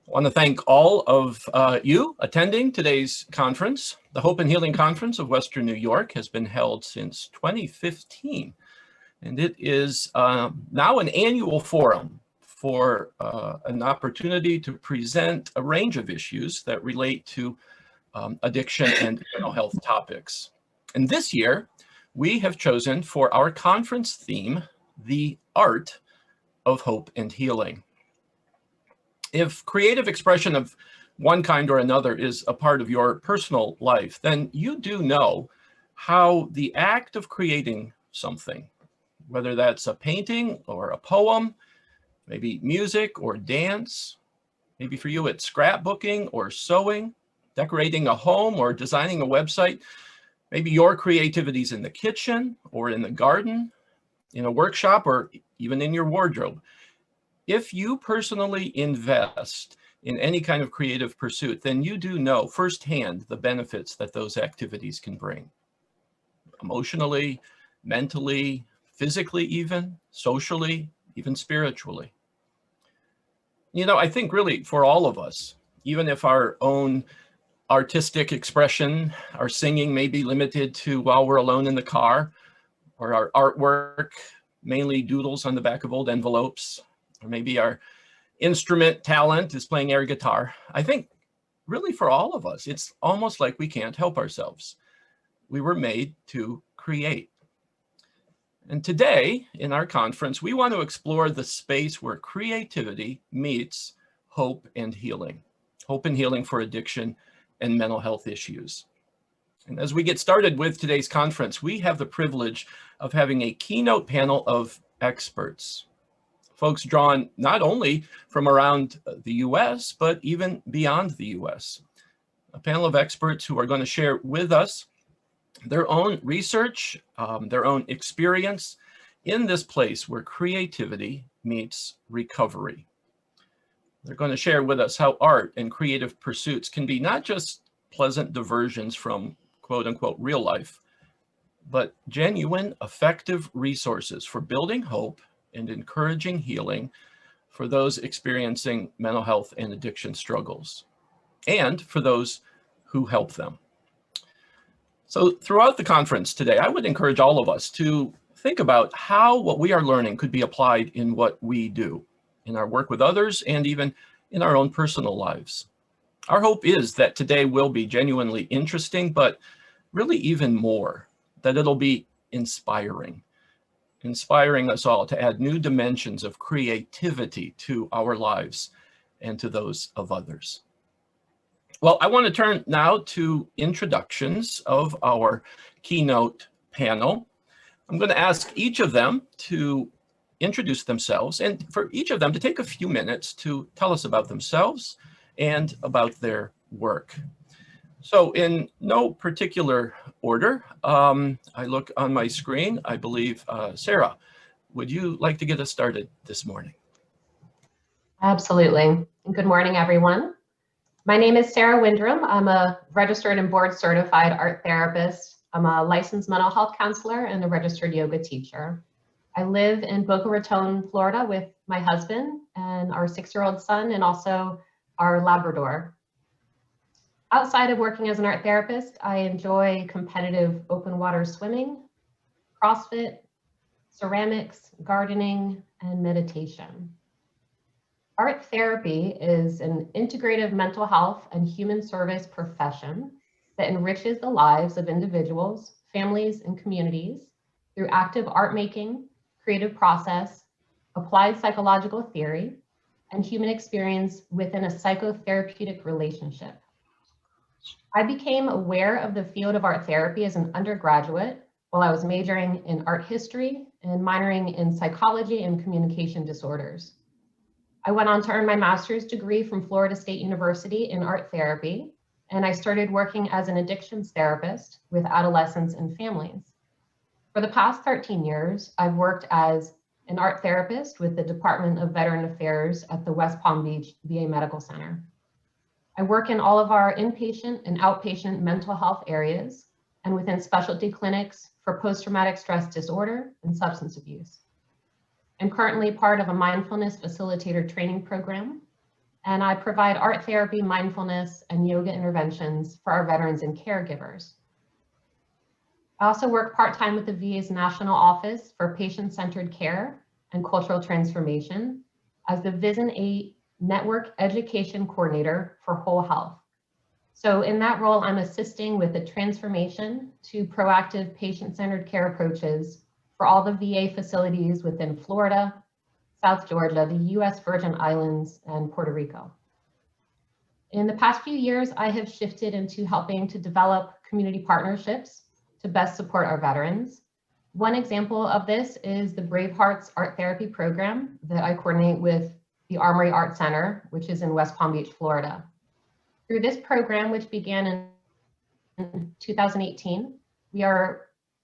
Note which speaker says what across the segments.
Speaker 1: I want to thank all of you attending today's conference. The Hope and Healing Conference of Western New York has been held since 2015, and it is now an annual forum for an opportunity to present a range of issues that relate to addiction and mental health topics. And this year, we have chosen for our conference theme, the art of hope and healing. If creative expression of one kind or another is a part of your personal life, then you do know how the act of creating something, whether that's a painting or a poem, maybe music or dance, maybe for you it's scrapbooking or sewing, decorating a home or designing a website, maybe your creativity's in the kitchen or in the garden, in a workshop, or even in your wardrobe. If you personally invest in any kind of creative pursuit, then you do know firsthand the benefits that those activities can bring. Emotionally, mentally, physically even, socially, even spiritually. You know, I think really for all of us, even if our own artistic expression, our singing may be limited to while we're alone in the car, or our artwork, mainly doodles on the back of old envelopes, or maybe our instrument talent is playing air guitar. I think really for all of us, it's almost like we can't help ourselves. We were made to create. And today in our conference, we want to explore the space where creativity meets hope and healing for addiction and mental health issues. And as we get started with today's conference, we have the privilege of having a keynote panel of experts. Folks drawn not only from around the US, but even beyond the US. A panel of experts who are going to share with us their own research, their own experience in this place where creativity meets recovery. They're going to share with us how art and creative pursuits can be not just pleasant diversions from quote unquote real life, but genuine, effective resources for building hope and encouraging healing for those experiencing mental health and addiction struggles, and for those who help them. So throughout the conference today, I would encourage all of us to think about how what we are learning could be applied in what we do, in our work with others, and even in our own personal lives. Our hope is that today will be genuinely interesting, but really even more, that it'll be inspiring us all to add new dimensions of creativity to our lives and to those of others. Well, I want to turn now to introductions of our keynote panel. I'm going to ask each of them to introduce themselves, and for each of them to take a few minutes to tell us about themselves and about their work. So in no particular order, I look on my screen, I believe, Sara, would you like to get us started this morning?
Speaker 2: Absolutely. Good morning, everyone. My name is Sara Windrem. I'm a registered and board certified art therapist. I'm a licensed mental health counselor and a registered yoga teacher. I live in Boca Raton, Florida with my husband and our 6-year-old son, and also our Labrador. Outside of working as an art therapist, I enjoy competitive open water swimming, CrossFit, ceramics, gardening, and meditation. Art therapy is an integrative mental health and human service profession that enriches the lives of individuals, families, and communities through active art making, creative process, applied psychological theory, and human experience within a psychotherapeutic relationship. I became aware of the field of art therapy as an undergraduate while I was majoring in art history and minoring in psychology and communication disorders. I went on to earn my master's degree from Florida State University in art therapy, and I started working as an addictions therapist with adolescents and families. For the past 13 years, I've worked as an art therapist with the Department of Veteran Affairs at the West Palm Beach VA Medical Center. I work in all of our inpatient and outpatient mental health areas and within specialty clinics for post-traumatic stress disorder and substance abuse. I'm currently part of a mindfulness facilitator training program, and I provide art therapy, mindfulness, and yoga interventions for our veterans and caregivers. I also work part-time with the VA's National Office for Patient-Centered Care and Cultural Transformation as the VISN 8 Network Education Coordinator for Whole Health. So in that role, I'm assisting with the transformation to proactive patient-centered care approaches for all the VA facilities within Florida, South Georgia, the US Virgin Islands, and Puerto Rico. In the past few years, I have shifted into helping to develop community partnerships to best support our veterans. One example of this is the Brave Hearts Art Therapy Program that I coordinate with the Armory Art Center, which is in West Palm Beach, Florida. Through this program, which began in 2018, we are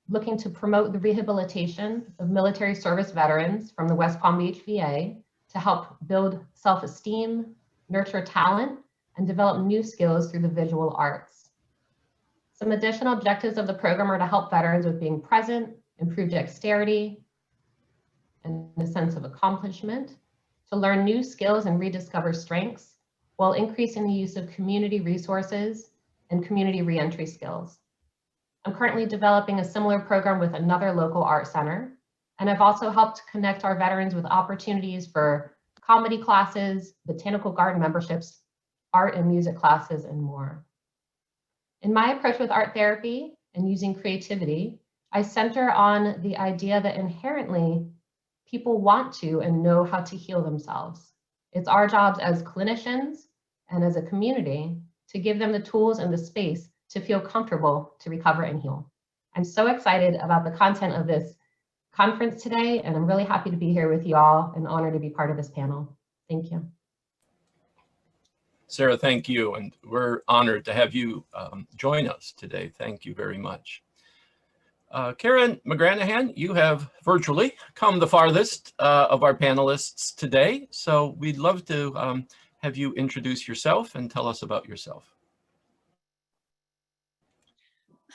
Speaker 2: looking to promote the rehabilitation of military service veterans from the West Palm Beach VA to help build self-esteem, nurture talent, and develop new skills through the visual arts. Some additional objectives of the program are to help veterans with being present, improve dexterity, and a sense of accomplishment, to learn new skills and rediscover strengths, while increasing the use of community resources and community reentry skills. I'm currently developing a similar program with another local art center, and I've also helped connect our veterans with opportunities for comedy classes, botanical garden memberships, art and music classes, and more. In my approach with art therapy and using creativity, I center on the idea that inherently people want to and know how to heal themselves. It's our jobs as clinicians and as a community to give them the tools and the space to feel comfortable to recover and heal. I'm so excited about the content of this conference today, and I'm really happy to be here with you all and honored to be part of this panel. Thank you.
Speaker 1: Sara, thank you. And we're honored to have you join us today. Thank you very much. Karen Megranahan, you have virtually come the farthest of our panelists today. So we'd love to have you introduce yourself and tell us about yourself.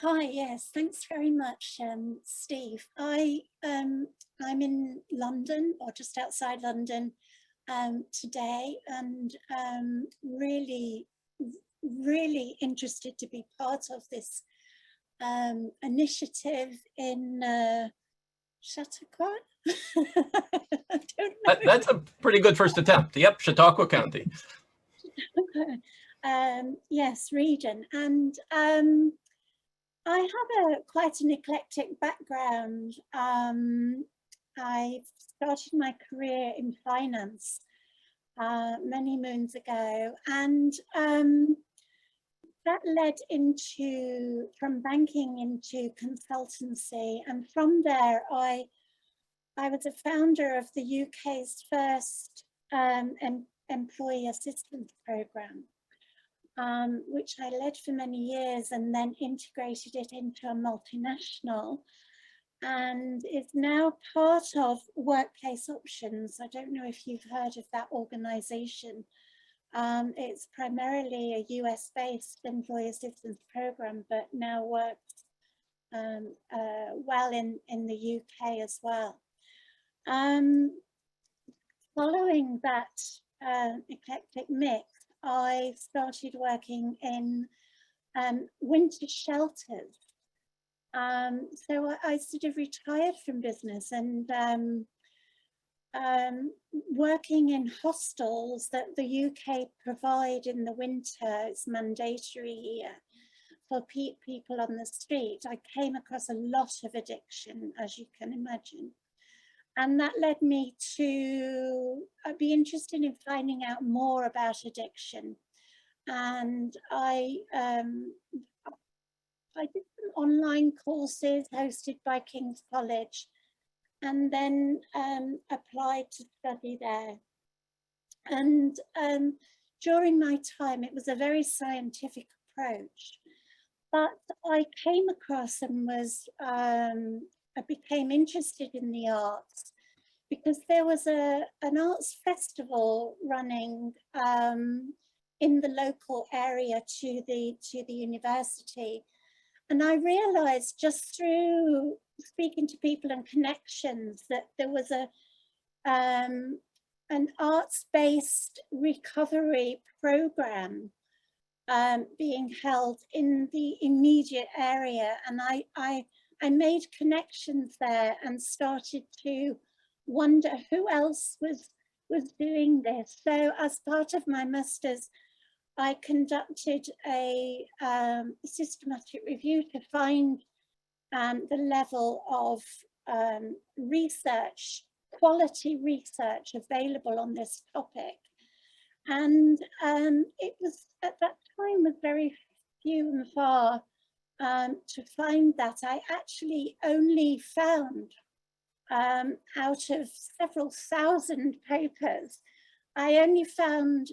Speaker 3: Hi, yes, thanks very much, Steve. I'm in London, or just outside London today, and really interested to be part of this initiative in Chautauqua. I don't know.
Speaker 1: That's a pretty good first attempt. Yep, Chautauqua County.
Speaker 3: Yes, region, and I have quite an eclectic background. I started my career in finance many moons ago, and that led from banking into consultancy, and from there I was a founder of the UK's first employee assistance programme, which I led for many years and then integrated it into a multinational, and is now part of Workplace Options. I don't know if you've heard of that organisation. It's primarily a US-based employee assistance program, but now works well in the UK as well. Following that eclectic mix, I started working in winter shelters. So I sort of retired from business and working in hostels that the UK provide in the winter. It's mandatory here for people on the street. I came across a lot of addiction, as you can imagine. And that led me to be interested in finding out more about addiction. And I did some online courses hosted by King's College, and then applied to study there. And during my time, it was a very scientific approach, but I came across and I became interested in the arts because there was an arts festival running in the local area to the university. And I realized just through speaking to people and connections that there was an arts-based recovery program being held in the immediate area, and I made connections there and started to wonder who else was doing this. So as part of my master's, I conducted a systematic review to find the level of research, quality research available on this topic. And it was, at that time, was very few and far to find that. I actually only found, out of several thousand papers, I only found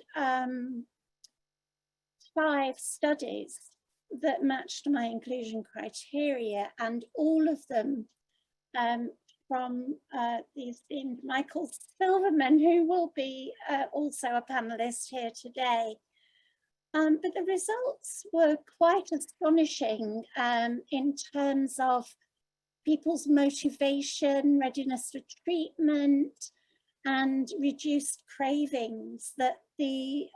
Speaker 3: 5 studies that matched my inclusion criteria, and all of them from the esteemed Michael Silverman, who will be also a panelist here today. But the results were quite astonishing in terms of people's motivation, readiness for treatment, and reduced cravings, that the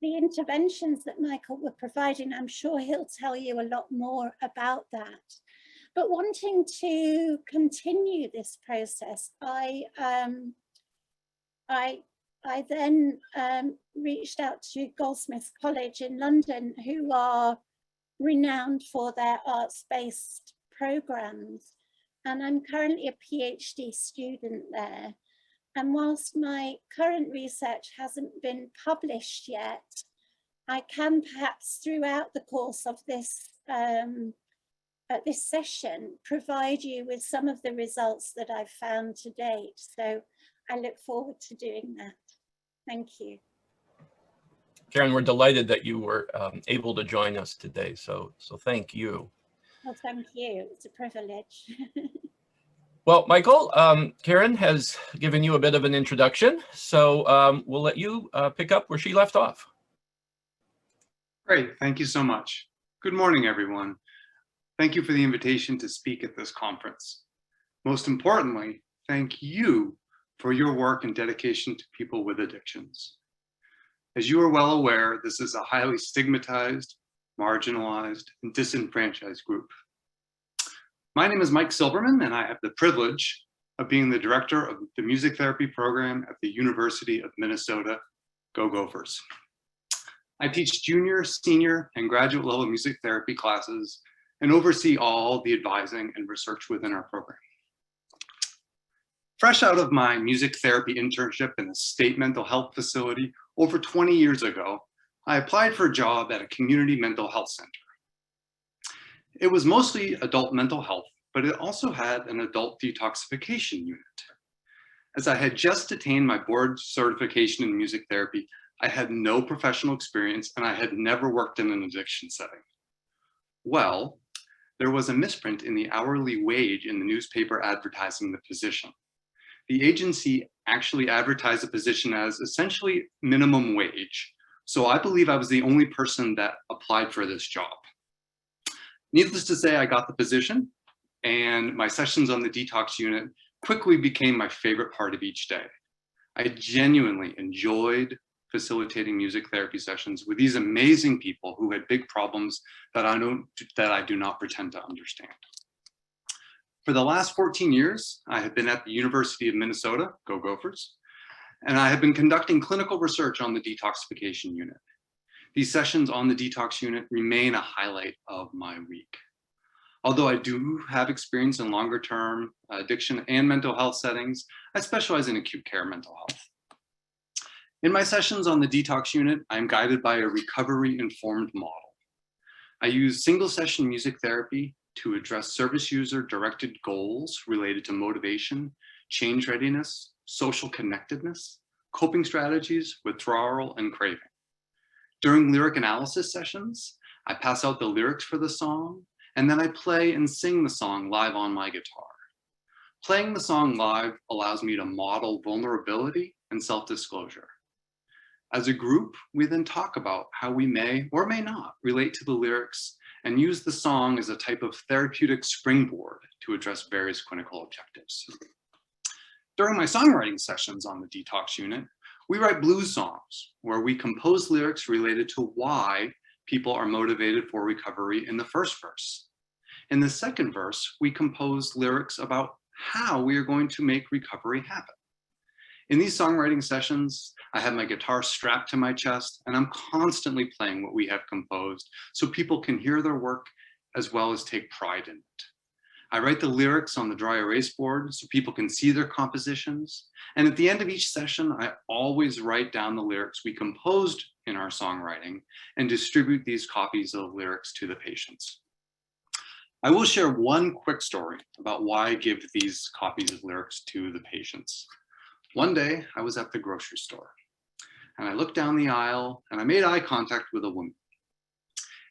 Speaker 3: interventions that Michael were providing, I'm sure he'll tell you a lot more about that. But wanting to continue this process, I then reached out to Goldsmiths College in London, who are renowned for their arts-based programs. And I'm currently a PhD student there. And whilst my current research hasn't been published yet, I can perhaps throughout the course of this session provide you with some of the results that I've found to date. So I look forward to doing that. Thank you.
Speaker 1: Karen, we're delighted that you were able to join us today. So thank you.
Speaker 3: Well, thank you. It's a privilege.
Speaker 1: Well, Michael, Karen has given you a bit of an introduction, so we'll let you pick up where she left off.
Speaker 4: Great, thank you so much. Good morning, everyone. Thank you for the invitation to speak at this conference. Most importantly, thank you for your work and dedication to people with addictions. As you are well aware, this is a highly stigmatized, marginalized, and disenfranchised group. My name is Mike Silverman, and I have the privilege of being the director of the music therapy program at the University of Minnesota. Go Gophers. I teach junior, senior, and graduate level music therapy classes and oversee all the advising and research within our program. Fresh out of my music therapy internship in a state mental health facility over 20 years ago, I applied for a job at a community mental health center. It was mostly adult mental health, but it also had an adult detoxification unit. As I had just attained my board certification in music therapy, I had no professional experience and I had never worked in an addiction setting. Well, there was a misprint in the hourly wage in the newspaper advertising the position. The agency actually advertised the position as essentially minimum wage, so I believe I was the only person that applied for this job. Needless to say, I got the position, and my sessions on the detox unit quickly became my favorite part of each day. I genuinely enjoyed facilitating music therapy sessions with these amazing people who had big problems that I do not pretend to understand. For the last 14 years, I have been at the University of Minnesota, go Gophers, and I have been conducting clinical research on the detoxification unit. These sessions on the detox unit remain a highlight of my week. Although I do have experience in longer-term addiction and mental health settings, I specialize in acute care mental health. In my sessions on the detox unit, I am guided by a recovery-informed model. I use single-session music therapy to address service user-directed goals related to motivation, change readiness, social connectedness, coping strategies, withdrawal, and craving. During lyric analysis sessions, I pass out the lyrics for the song, and then I play and sing the song live on my guitar. Playing the song live allows me to model vulnerability and self-disclosure. As a group, we then talk about how we may or may not relate to the lyrics and use the song as a type of therapeutic springboard to address various clinical objectives. During my songwriting sessions on the detox unit, we write blues songs where we compose lyrics related to why people are motivated for recovery in the first verse. In the second verse, we compose lyrics about how we are going to make recovery happen. In these songwriting sessions, I have my guitar strapped to my chest and I'm constantly playing what we have composed so people can hear their work as well as take pride in it. I write the lyrics on the dry erase board so people can see their compositions. And at the end of each session, I always write down the lyrics we composed in our songwriting and distribute these copies of lyrics to the patients. I will share one quick story about why I give these copies of lyrics to the patients. One day I was at the grocery store and I looked down the aisle and I made eye contact with a woman.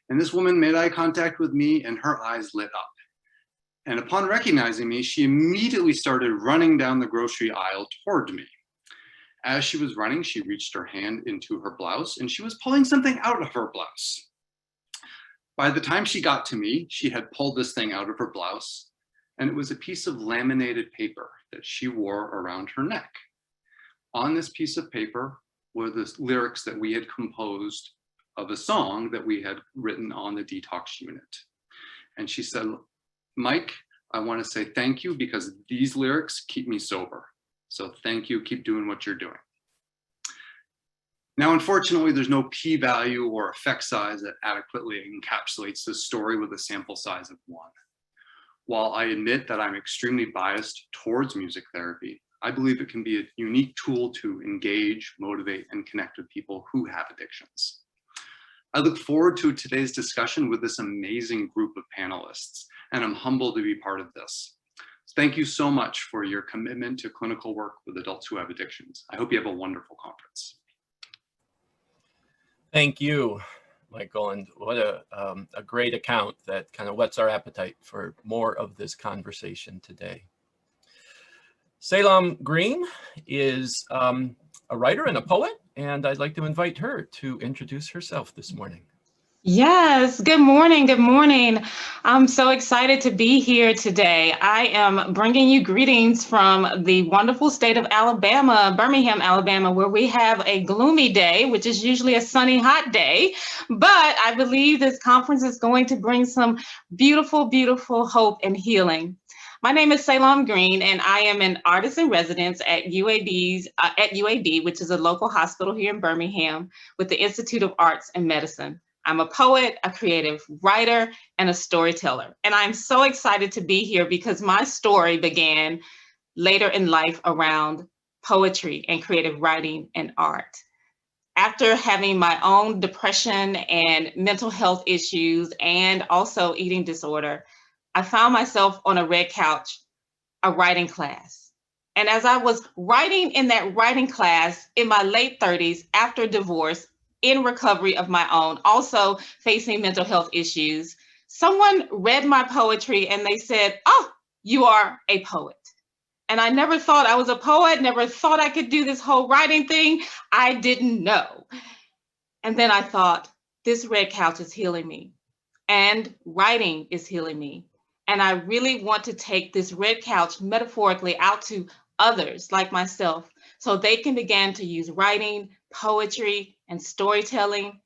Speaker 4: And this woman made eye contact with me and her eyes lit up. And upon recognizing me, she immediately started running down the grocery aisle toward me. As she was running, she reached her hand into her blouse and she was pulling something out of her blouse. By the time she got to me, she had pulled this thing out of her blouse and it was a piece of laminated paper that she wore around her neck. On this piece of paper were the lyrics that we had composed of a song that we had written on the detox unit. And she said, "Mike, I want to say thank you because these lyrics keep me sober. So thank you, keep doing what you're doing." Now, unfortunately, there's no p-value or effect size that adequately encapsulates this story with a sample size of 1. While I admit that I'm extremely biased towards music therapy, I believe it can be a unique tool to engage, motivate, and connect with people who have addictions. I look forward to today's discussion with this amazing group of panelists, and I'm humbled to be part of this. Thank you so much for your commitment to clinical work with adults who have addictions. I hope you have a wonderful conference.
Speaker 1: Thank you, Michael, and what a great account that kind of whets our appetite for more of this conversation today. Salaam Green is a writer and a poet, and I'd like to invite her to introduce herself this morning.
Speaker 5: Yes, good morning, good morning. I'm so excited to be here today. I am bringing you greetings from the wonderful state of Alabama, Birmingham, Alabama, where we have a gloomy day, which is usually a sunny, hot day. But I believe this conference is going to bring some beautiful, beautiful hope and healing. My name is Salaam Green, and I am an artist in residence at UAB, which is a local hospital here in Birmingham, with the Institute of Arts and Medicine. I'm a poet, a creative writer, and a storyteller. And I'm so excited to be here because my story began later in life around poetry and creative writing and art. After having my own depression and mental health issues and also eating disorder, I found myself on a red couch, a writing class. And as I was writing in that writing class in my late 30s after divorce, in recovery of my own, also facing mental health issues, someone read my poetry and they said, "Oh, you are a poet." And I never thought I was a poet, never thought I could do this whole writing thing. I didn't know. And then I thought, this red couch is healing me and writing is healing me. And I really want to take this red couch metaphorically out to others like myself so they can begin to use writing, poetry, and storytelling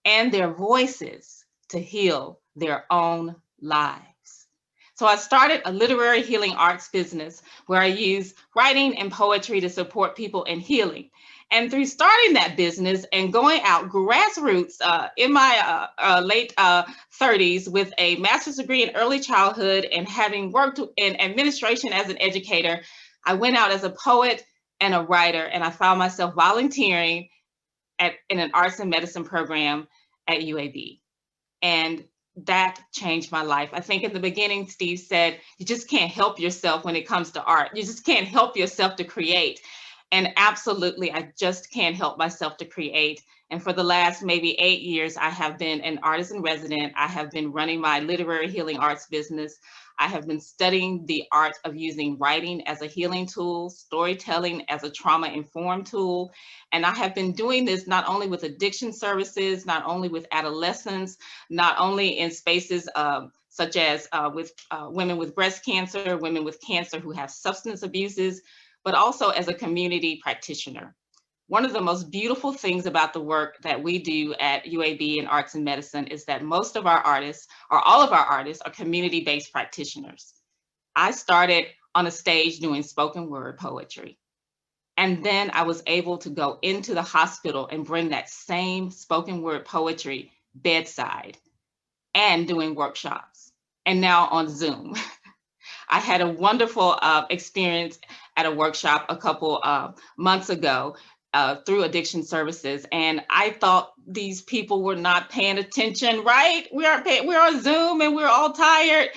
Speaker 5: and their voices to heal their own lives. So I started a literary healing arts business where I use writing and poetry to support people in healing. And through starting that business and going out grassroots in my late 30s with a master's degree in early childhood and having worked in administration as an educator, I went out as a poet and a writer, and I found myself volunteering in an arts and medicine program at UAB. And that changed my life. I think in the beginning, Steve said, you just can't help yourself when it comes to art. You just can't help yourself to create. And absolutely, I just can't help myself to create. And for the last maybe 8 years, I have been an artist in resident. I have been running my literary healing arts business. I have been studying the art of using writing as a healing tool, storytelling as a trauma-informed tool. And I have been doing this not only with addiction services, not only with adolescents, not only in spaces such as with women with breast cancer, women with cancer who have substance abuses, but also as a community practitioner. One of the most beautiful things about the work that we do at UAB in Arts and Medicine is that most of our artists, or all of our artists, are community-based practitioners. I started on a stage doing spoken word poetry. And then I was able to go into the hospital and bring that same spoken word poetry bedside and doing workshops, and now on Zoom. I had a wonderful experience at a workshop a couple months ago through Addiction Services, and I thought these people were not paying attention, right? We're on Zoom and we're all tired.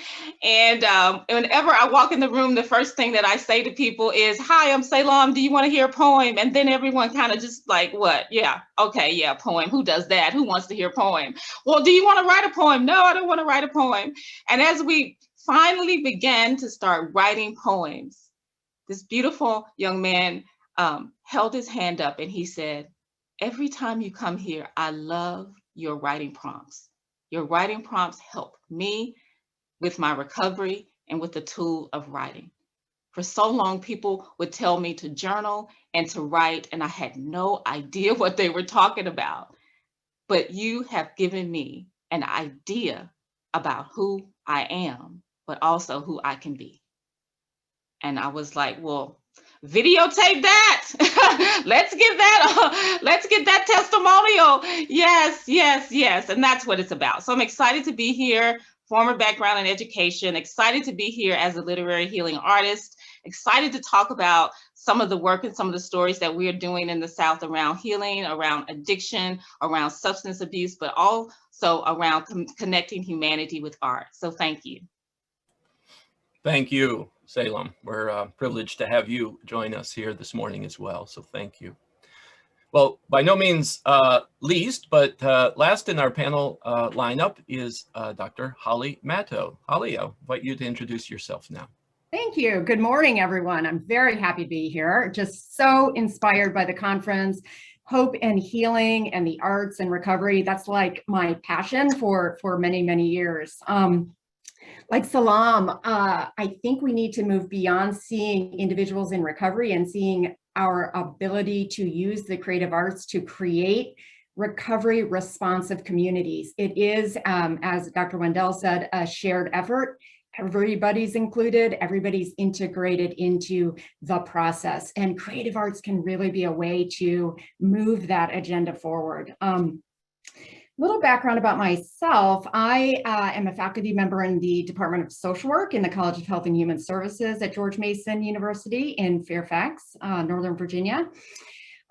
Speaker 5: And whenever I walk in the room, the first thing that I say to people is, "Hi, I'm Salaam. Do you want to hear a poem?" And then everyone kind of just like, "What? Yeah, okay, yeah, poem. Who does that? Who wants to hear a poem? Well, do you want to write a poem?" "No, I don't want to write a poem." And as we finally began to start writing poems, this beautiful young man held his hand up and he said, "Every time you come here, I love your writing prompts. Your writing prompts help me with my recovery and with the tool of writing. For so long, people would tell me to journal and to write, and I had no idea what they were talking about. But you have given me an idea about who I am, but also who I can be." And I was like, "Well, videotape that." Let's get that testimonial. Yes, yes, yes. And that's what it's about. So I'm excited to be here, former background in education, excited to be here as a literary healing artist, excited to talk about some of the work and some of the stories that we are doing in the South around healing, around addiction, around substance abuse, but also around connecting humanity with art. So thank you.
Speaker 1: Thank you, Salaam. We're privileged to have you join us here this morning as well, so thank you. Well, by no means least, but last in our panel lineup is Dr. Holly Matto. Holly, I'll invite you to introduce yourself now.
Speaker 6: Thank you. Good morning, everyone. I'm very happy to be here. Just so inspired by the conference. Hope and healing and the arts and recovery. That's like my passion for many, many years. Like Salaam, I think we need to move beyond seeing individuals in recovery and seeing our ability to use the creative arts to create recovery responsive communities. It is, as Dr. Wendell said, a shared effort. Everybody's included, everybody's integrated into the process, and creative arts can really be a way to move that agenda forward. Little background about myself. I am a faculty member in the Department of Social Work in the College of Health and Human Services at George Mason University in Fairfax, Northern Virginia.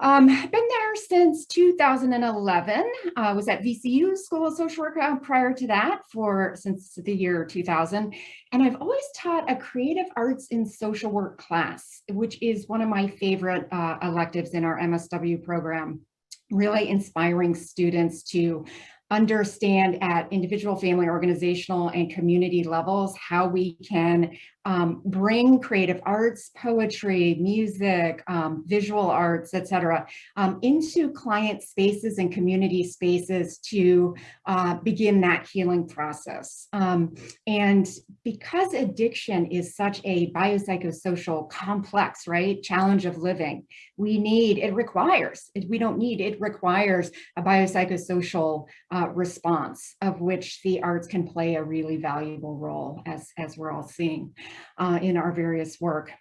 Speaker 6: Been there since 2011. I was at VCU School of Social Work prior to that since the year 2000. And I've always taught a creative arts in social work class, which is one of my favorite electives in our MSW program. Really inspiring students to understand at individual, family, organizational, and community levels how we can bring creative arts, poetry, music, visual arts, etc., into client spaces and community spaces to begin that healing process. And because addiction is such a biopsychosocial complex, right, challenge of living, it requires a biopsychosocial response, of which the arts can play a really valuable role, as we're all seeing in our various work.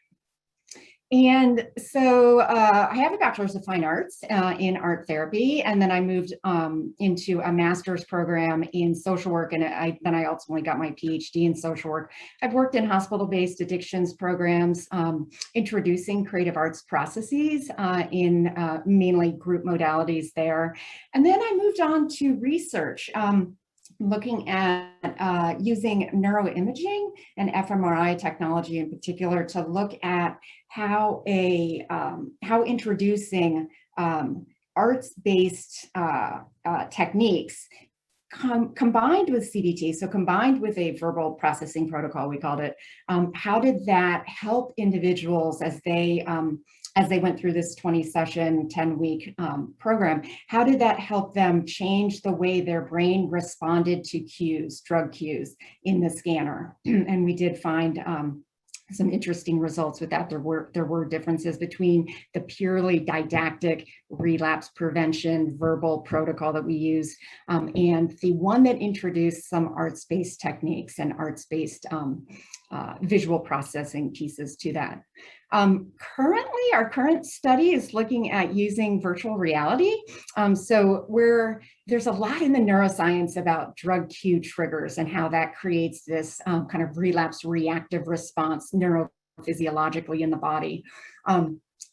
Speaker 6: And so I have a bachelor's of fine arts in art therapy, and then I moved into a master's program in social work, and then I ultimately got my PhD in social work. I've worked in hospital-based addictions programs, introducing creative arts processes in mainly group modalities there. And then I moved on to research, looking at using neuroimaging and fMRI technology in particular to look at how introducing arts-based techniques combined with CBT, so combined with a verbal processing protocol, we called it, how did that help individuals as they went through this 20-session, 10-week program? How did that help them change the way their brain responded to cues, drug cues in the scanner? And we did find some interesting results with that. There were differences between the purely didactic relapse prevention verbal protocol that we use and the one that introduced some arts-based techniques and arts-based visual processing pieces to that. Currently, our current study is looking at using virtual reality. So there's a lot in the neuroscience about drug cue triggers and how that creates this kind of relapse reactive response neurophysiologically in the body.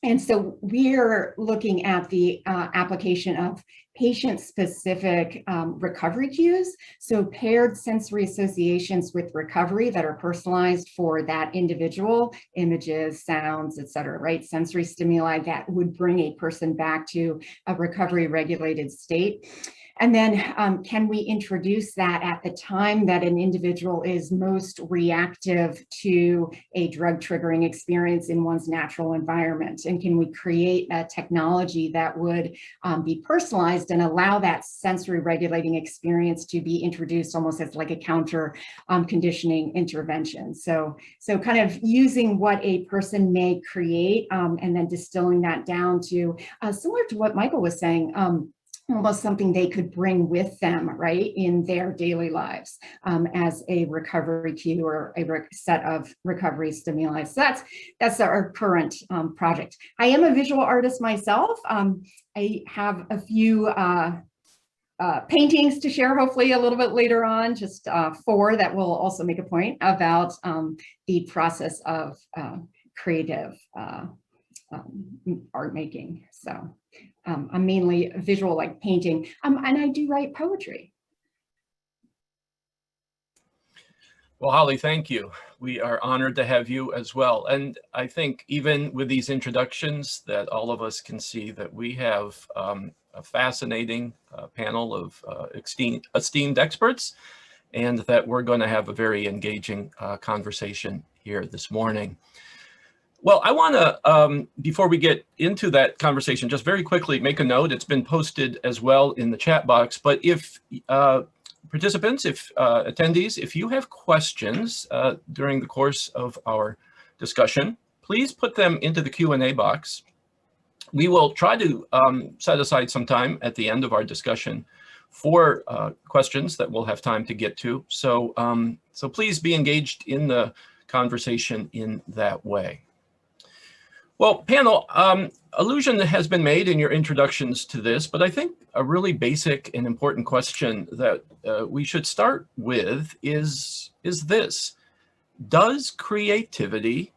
Speaker 6: And so we're looking at the application of patient-specific recovery cues, so paired sensory associations with recovery that are personalized for that individual, images, sounds, et cetera, right? Sensory stimuli that would bring a person back to a recovery-regulated state. And then can we introduce that at the time that an individual is most reactive to a drug triggering experience in one's natural environment? And can we create a technology that would be personalized and allow that sensory regulating experience to be introduced almost as like a counter conditioning intervention? So kind of using what a person may create and then distilling that down to similar to what Michael was saying, almost something they could bring with them, right, in their daily lives as a recovery cue or a set of recovery stimuli. So that's our current project. I am a visual artist myself. I have a few paintings to share, hopefully a little bit later on, just 4 that will also make a point about the process of creative art making. So I'm mainly visual, like painting, and I do write poetry.
Speaker 1: Well, Holly, thank you. We are honored to have you as well. And I think even with these introductions that all of us can see that we have a fascinating panel of esteemed experts, and that we're going to have a very engaging conversation here this morning. Well, I want to, before we get into that conversation, just very quickly make a note. It's been posted as well in the chat box. But if participants, if attendees, if you have questions during the course of our discussion, please put them into the Q&A box. We will try to set aside some time at the end of our discussion for questions that we'll have time to get to. So, so please be engaged in the conversation in that way. Well, panel, allusion has been made in your introductions to this, but I think a really basic and important question that we should start with is this: does creativity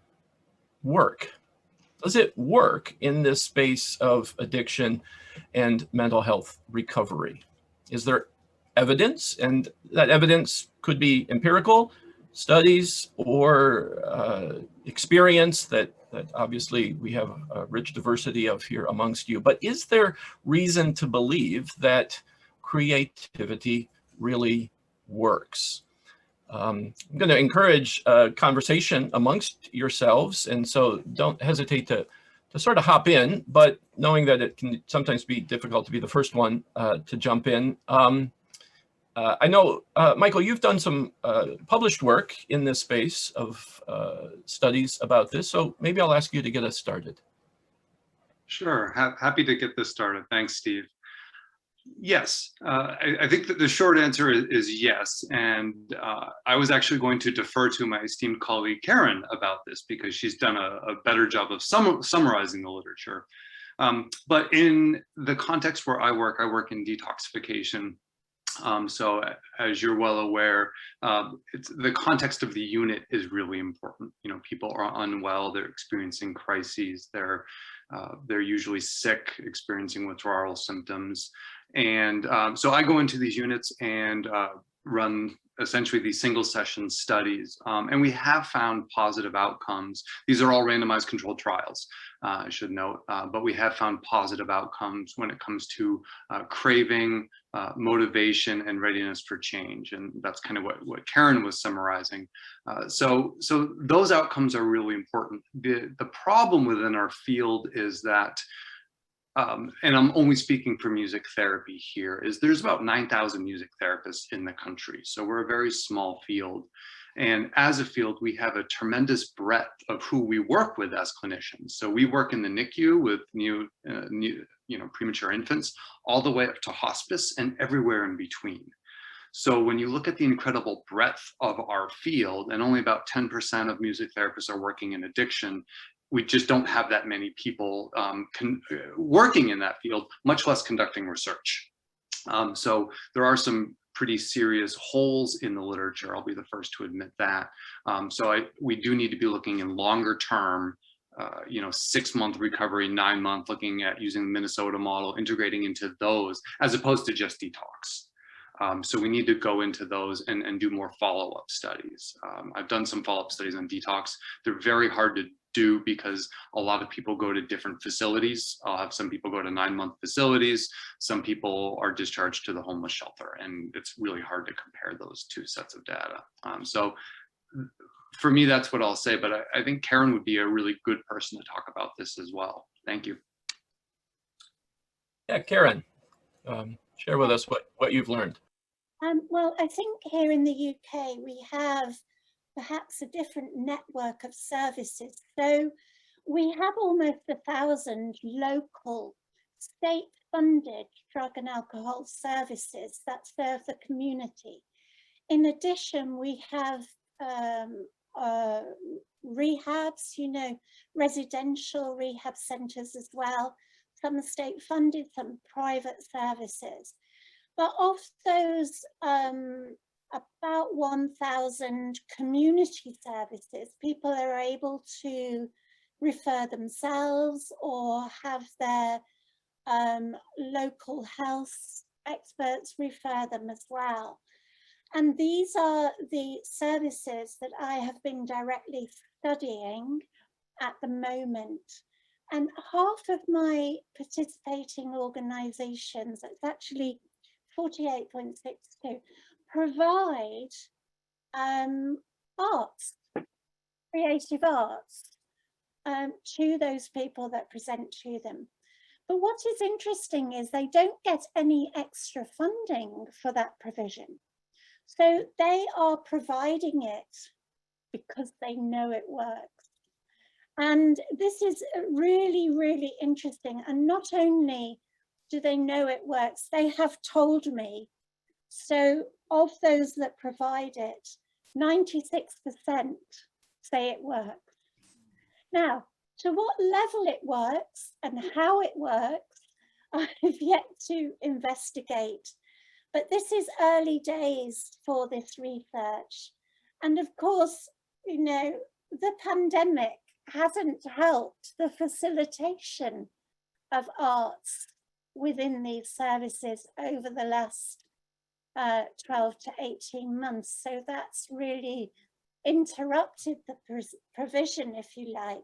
Speaker 1: work? Does it work in this space of addiction and mental health recovery? Is there evidence? And that evidence could be empirical studies or experience that obviously we have a rich diversity of here amongst you. But is there reason to believe that creativity really works? I'm going to encourage a conversation amongst yourselves, and so don't hesitate to sort of hop in, but knowing that it can sometimes be difficult to be the first one to jump in. I know, Michael, you've done some published work in this space of studies about this, so maybe I'll ask you to get us started.
Speaker 4: Sure, happy to get this started. Thanks, Steve. Yes, I think that the short answer is yes, and I was actually going to defer to my esteemed colleague Karen about this because she's done a better job of summarizing the literature. But in the context where I work in detoxification. So as you're well aware, the context of the unit is really important. You know, people are unwell, they're experiencing crises, they're usually sick, experiencing withdrawal symptoms. And so I go into these units and run essentially these single session studies. And we have found positive outcomes. These are all randomized controlled trials, I should note, but we have found positive outcomes when it comes to craving, motivation, and readiness for change. And that's kind of what Karen was summarizing. So those outcomes are really important. The problem within our field is that, and I'm only speaking for music therapy here, is there's about 9,000 music therapists in the country. So we're a very small field. And as a field, we have a tremendous breadth of who we work with as clinicians. So we work in the NICU with premature infants, all the way up to hospice and everywhere in between. So when you look at the incredible breadth of our field, and only about 10% of music therapists are working in addiction, we just don't have that many people working in that field, much less conducting research. So there are some pretty serious holes in the literature. I'll be the first to admit that. We do need to be looking in longer term, 6-month recovery, 9-month, looking at using the Minnesota model, integrating into those as opposed to just detox. So we need to go into those and do more follow-up studies. I've done some follow-up studies on detox. They're very hard to do because a lot of people go to different facilities. I'll have some people go to 9-month facilities. Some people are discharged to the homeless shelter, and it's really hard to compare those two sets of data. So for me, that's what I'll say, but I think Karen would be a really good person to talk about this as well. Thank you.
Speaker 1: Yeah, Karen, share with us what you've learned.
Speaker 3: Well, I think here in the UK, we have perhaps a different network of services. So we have almost 1,000 local state-funded drug and alcohol services that serve the community. In addition, we have rehabs, residential rehab centres as well. Some are state-funded, some private services. But of those, about 1,000 community services, people are able to refer themselves or have their local health experts refer them as well. And these are the services that I have been directly studying at the moment. And half of my participating organisations, it's actually 48.62, provide arts, creative arts, to those people that present to them. But what is interesting is they don't get any extra funding for that provision. So they are providing it because they know it works. And this is really, really interesting. And not only do they know it works, they have told me. So of those that provide it, 96% say it works. Now, to what level it works and how it works, I've yet to investigate. But this is early days for this research. And of course, the pandemic hasn't helped the facilitation of arts within these services over the last 12 to 18 months. So that's really interrupted the provision, if you like.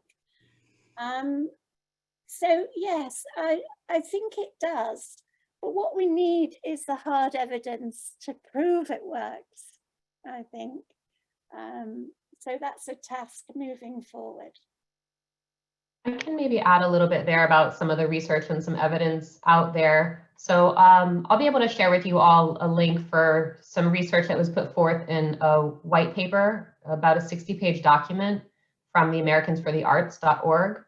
Speaker 3: So yes, I think it does. But what we need is the hard evidence to prove it works, I think. So that's a task moving forward.
Speaker 2: I can maybe add a little bit there about some of the research and some evidence out there. So I'll be able to share with you all a link for some research that was put forth in a white paper, about a 60-page document from the AmericansForTheArts.org.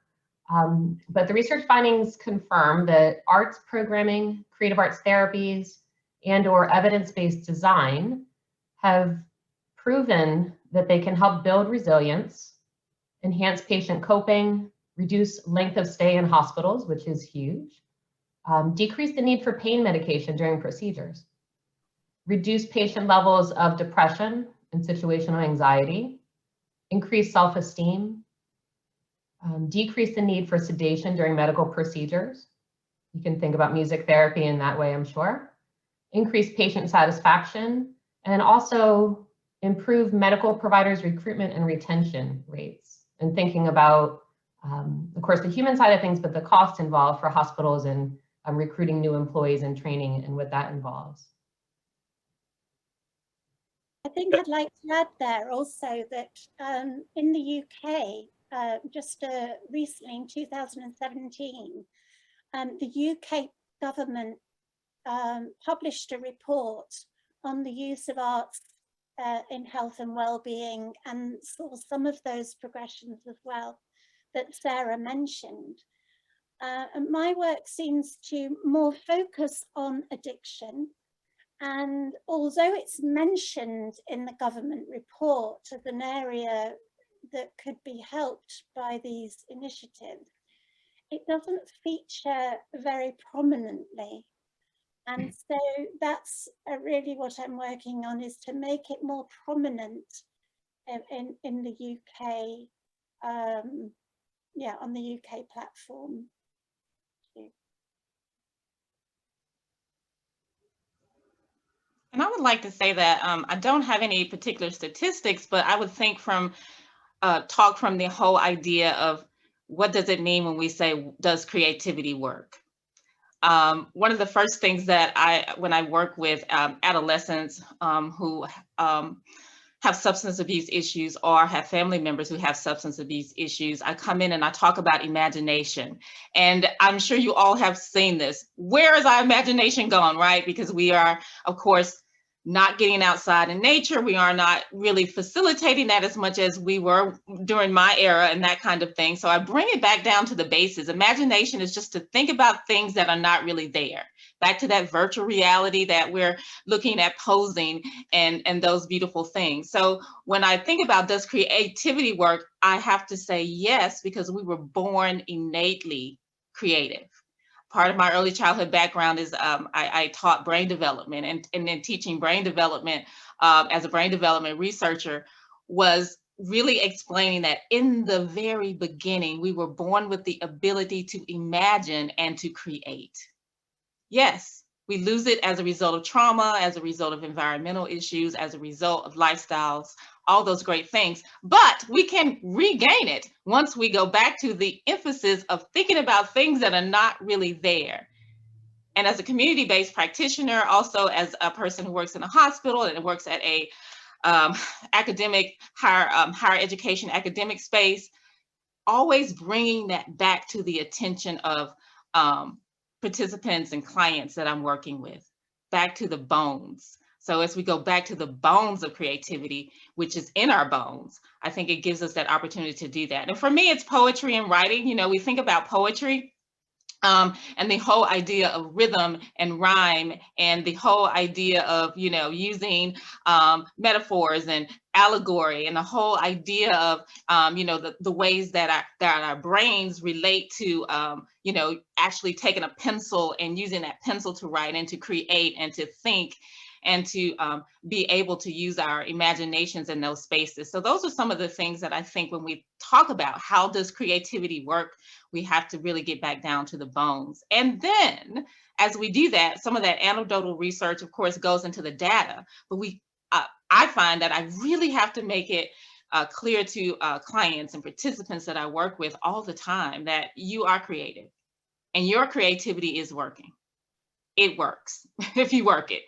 Speaker 2: But the research findings confirm that arts programming, creative arts therapies, and/or evidence-based design have proven that they can help build resilience, enhance patient coping, reduce length of stay in hospitals, which is huge, decrease the need for pain medication during procedures, reduce patient levels of depression and situational anxiety, increase self-esteem, decrease the need for sedation during medical procedures. You can think about music therapy in that way, I'm sure. Increase patient satisfaction, and also improve medical providers' recruitment and retention rates. And thinking about, of course, the human side of things, but the cost involved for hospitals and recruiting new employees and training and what that involves.
Speaker 3: I think I'd like to add there also that in the UK, just recently in 2017, the UK government published a report on the use of arts in health and well-being, and saw some of those progressions as well that Sara mentioned. And my work seems to more focus on addiction. And although it's mentioned in the government report as an area that could be helped by these initiatives, it doesn't feature very prominently. And so that's really what I'm working on, is to make it more prominent in the UK, yeah, on the UK platform.
Speaker 5: And I would like to say that I don't have any particular statistics, but I would think from talk from the whole idea of what does it mean when we say, does creativity work? One of the first things that when I work with adolescents who have substance abuse issues or have family members who have substance abuse issues, I come in and I talk about imagination. And I'm sure you all have seen this. Where is our imagination gone, right? Because we are, of course, not getting outside in nature. We are not really facilitating that as much as we were during my era and that kind of thing. So I bring it back down to the basis. Imagination is just to think about things that are not really there. Back to that virtual reality that we're looking at posing and those beautiful things. So when I think about does creativity work, I have to say yes, because we were born innately creative. Part of my early childhood background is I taught brain development, and then teaching brain development as a brain development researcher was really explaining that in the very beginning, we were born with the ability to imagine and to create. Yes, we lose it as a result of trauma, as a result of environmental issues, as a result of lifestyles, all those great things, but we can regain it once we go back to the emphasis of thinking about things that are not really there. And as a community-based practitioner, also as a person who works in a hospital and works at a academic, higher education academic space, always bringing that back to the attention of participants and clients that I'm working with, back to the bones. So as we go back to the bones of creativity, which is in our bones, I think it gives us that opportunity to do that. And for me, it's poetry and writing. You know, we think about poetry and the whole idea of rhythm and rhyme, and the whole idea of, you know, using metaphors and allegory, and the whole idea of, you know, the ways that our brains relate to, you know, actually taking a pencil and using that pencil to write and to create and to think and to be able to use our imaginations in those spaces. So those are some of the things that I think when we talk about how does creativity work, we have to really get back down to the bones. And then as we do that, some of that anecdotal research, of course, goes into the data, but I find that I really have to make it clear to clients and participants that I work with all the time that you are creative and your creativity is working. It works if you work it.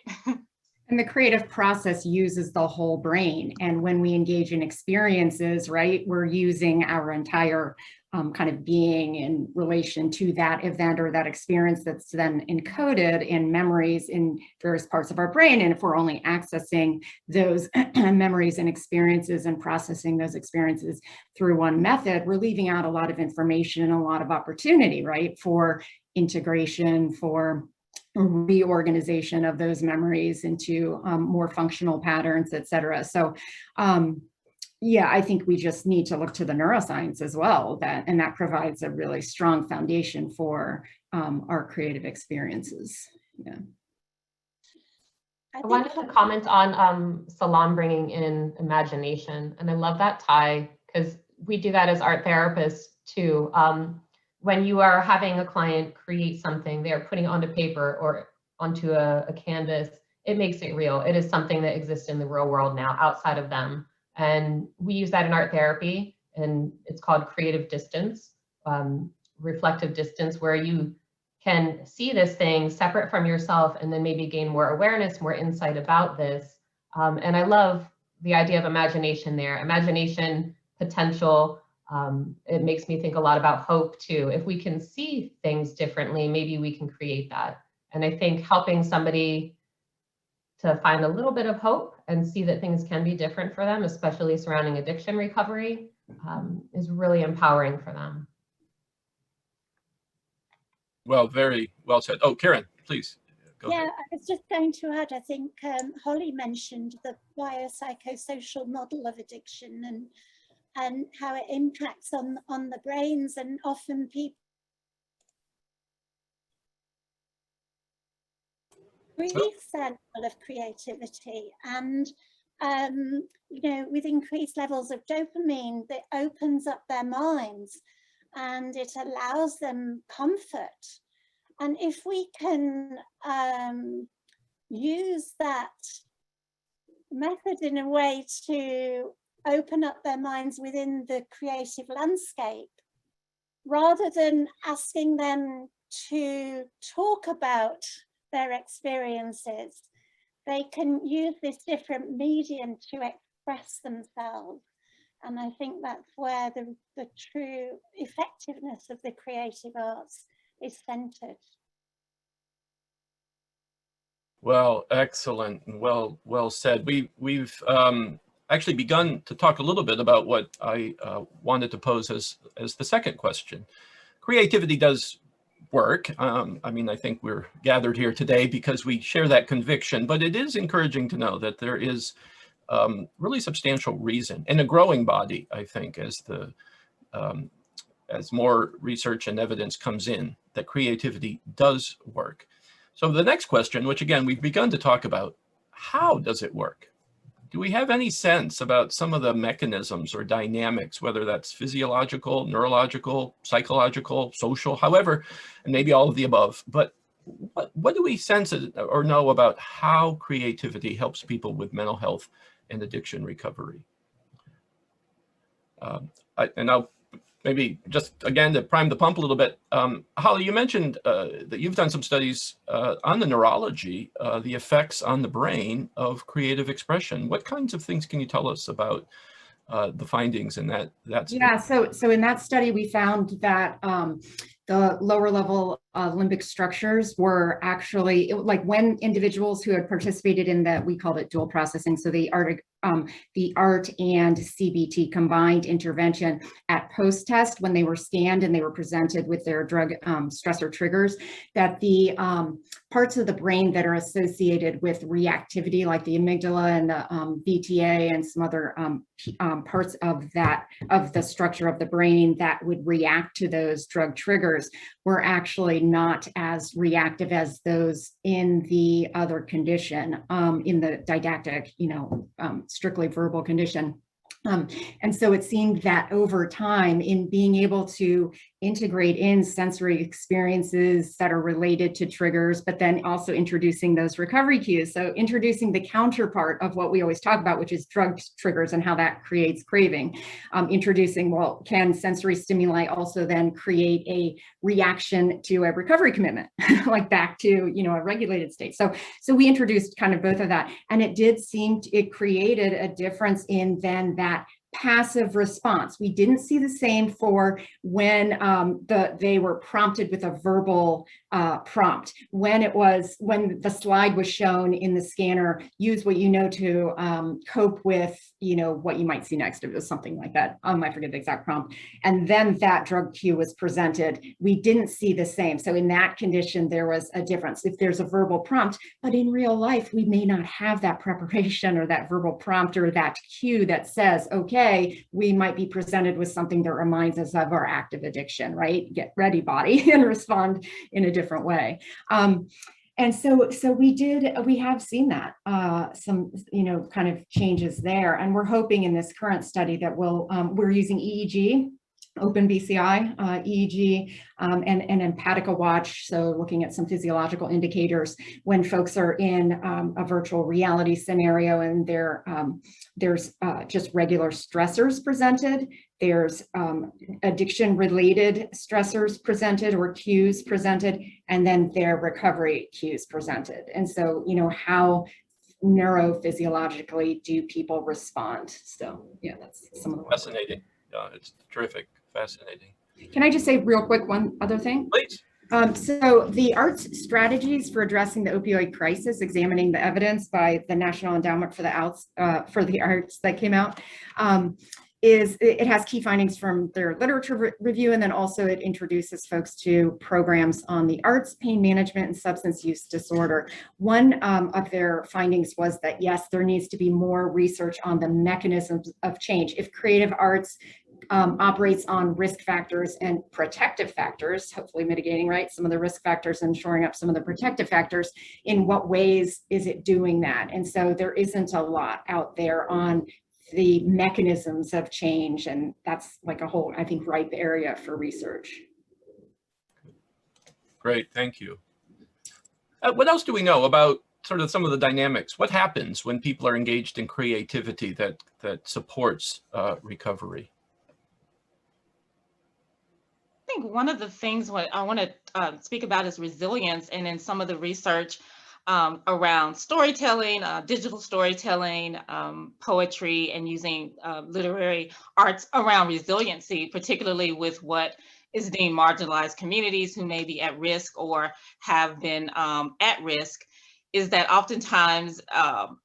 Speaker 6: And the creative process uses the whole brain. And when we engage in experiences, right, we're using our entire kind of being in relation to that event or that experience that's then encoded in memories in various parts of our brain. And if we're only accessing those memories and experiences and processing those experiences through one method, we're leaving out a lot of information and a lot of opportunity, right, for integration, for reorganization of those memories into more functional patterns, et cetera. So yeah, I think we just need to look to the neuroscience as well, and that provides a really strong foundation for our creative experiences. Yeah.
Speaker 2: I wanted to comment on Salaam bringing in imagination, and I love that tie because we do that as art therapists too. When you are having a client create something, they're putting it onto paper or onto a canvas, it makes it real. It is something that exists in the real world now outside of them. And we use that in art therapy, and it's called creative distance, reflective distance, where you can see this thing separate from yourself and then maybe gain more awareness, more insight about this. And I love the idea of imagination there. Imagination, potential. It makes me think a lot about hope too. If we can see things differently, maybe we can create that. And I think helping somebody to find a little bit of hope and see that things can be different for them, especially surrounding addiction recovery, is really empowering for them.
Speaker 1: Well, very well said. Oh, Karen, please. Go
Speaker 3: Yeah,
Speaker 1: ahead.
Speaker 3: I was just going to add, I think Holly mentioned the biopsychosocial model of addiction and how it impacts on the brains, and often people brief level of creativity, and you know, with increased levels of dopamine, that opens up their minds and it allows them comfort. And if we can use that method in a way to open up their minds within the creative landscape, rather than asking them to talk about their experiences, they can use this different medium to express themselves. And I think that's where the true effectiveness of the creative arts is centered.
Speaker 1: Well, excellent. Well said. We've actually begun to talk a little bit about what I wanted to pose as the second question. Creativity does work. I mean, I think we're gathered here today because we share that conviction, but it is encouraging to know that there is really substantial reason, and a growing body, I think, as more research and evidence comes in, that creativity does work. So the next question, which again, we've begun to talk about, how does it work? Do we have any sense about some of the mechanisms or dynamics, whether that's physiological, neurological, psychological, social, however, and maybe all of the above, but what do we sense or know about how creativity helps people with mental health and addiction recovery? And I'll maybe just again to prime the pump a little bit, Holly, you mentioned that you've done some studies on the neurology, the effects on the brain of creative expression. What kinds of things can you tell us about the findings in that study?
Speaker 6: Yeah, so in that study, we found that the lower level limbic structures were actually, like when individuals who had participated in that, we called it dual processing, so the art and CBT combined intervention at post-test, when they were scanned and they were presented with their drug stressor triggers, that the parts of the brain that are associated with reactivity, like the amygdala and the VTA and some other parts of the structure of the brain that would react to those drug triggers, were actually not as reactive as those in the other condition, in the didactic, strictly verbal condition. And so it seemed that over time, in being able to integrate in sensory experiences that are related to triggers, but then also introducing those recovery cues. So introducing the counterpart of what we always talk about, which is drug triggers and how that creates craving. Introducing, well, can sensory stimuli also then create a reaction to a recovery commitment, like back to, a regulated state. So we introduced kind of both of that. And it did seem, it created a difference in then that passive response. We didn't see the same for when they were prompted with a verbal prompt. When the slide was shown in the scanner, use what you know to cope with, what you might see next. If it was something like that. I forget the exact prompt. And then that drug cue was presented. We didn't see the same. So in that condition, there was a difference. If there's a verbal prompt, but in real life, we may not have that preparation or that verbal prompt or that cue that says, okay, we might be presented with something that reminds us of our active addiction, right? Get ready, body, and respond in a different way. And so we have seen that some, kind of changes there. And we're hoping in this current study that we're using EEG, Open BCI, EEG, and Empatica Watch. So looking at some physiological indicators when folks are in a virtual reality scenario and there's just regular stressors presented. There's addiction-related stressors presented or cues presented, and then their recovery cues presented. And so, how neurophysiologically do people respond? So, yeah, that's some of the
Speaker 1: Fascinating. It's terrific. Fascinating.
Speaker 6: Can I just say real quick one other thing?
Speaker 1: Please.
Speaker 6: So the arts strategies for addressing the opioid crisis, examining the evidence by the National Endowment for the Arts that came out, it has key findings from their literature review, and then also it introduces folks to programs on the arts, pain management, and substance use disorder. One of their findings was that, yes, there needs to be more research on the mechanisms of change. If creative arts operates on risk factors and protective factors, hopefully mitigating, right, some of the risk factors and shoring up some of the protective factors, in what ways is it doing that? And so there isn't a lot out there on the mechanisms of change, and that's like a whole, I think, ripe area for research.
Speaker 1: Great, thank you. What else do we know about sort of some of the dynamics? What happens when people are engaged in creativity that supports recovery?
Speaker 5: I think one of the things what I want to speak about is resilience, and in some of the research around storytelling, digital storytelling, poetry, and using literary arts around resiliency, particularly with what is deemed marginalized communities who may be at risk or have been at risk, is that oftentimes,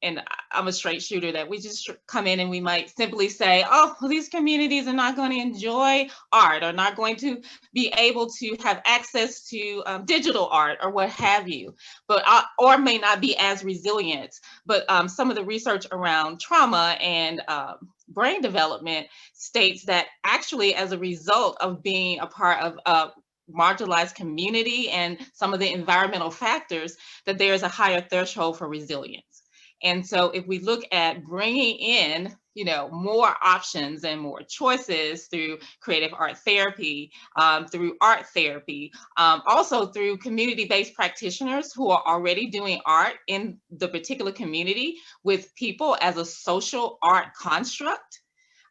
Speaker 5: and I'm a straight shooter, that we just come in and we might simply say, oh, well, these communities are not going to enjoy art, or not going to be able to have access to digital art or what have you, but or may not be as resilient. But some of the research around trauma and brain development states that actually, as a result of being a part of a marginalized community and some of the environmental factors, that there is a higher threshold for resilience. And so if we look at bringing in, you know, more options and more choices through creative art therapy, through art therapy, also through community-based practitioners who are already doing art in the particular community with people as a social art construct,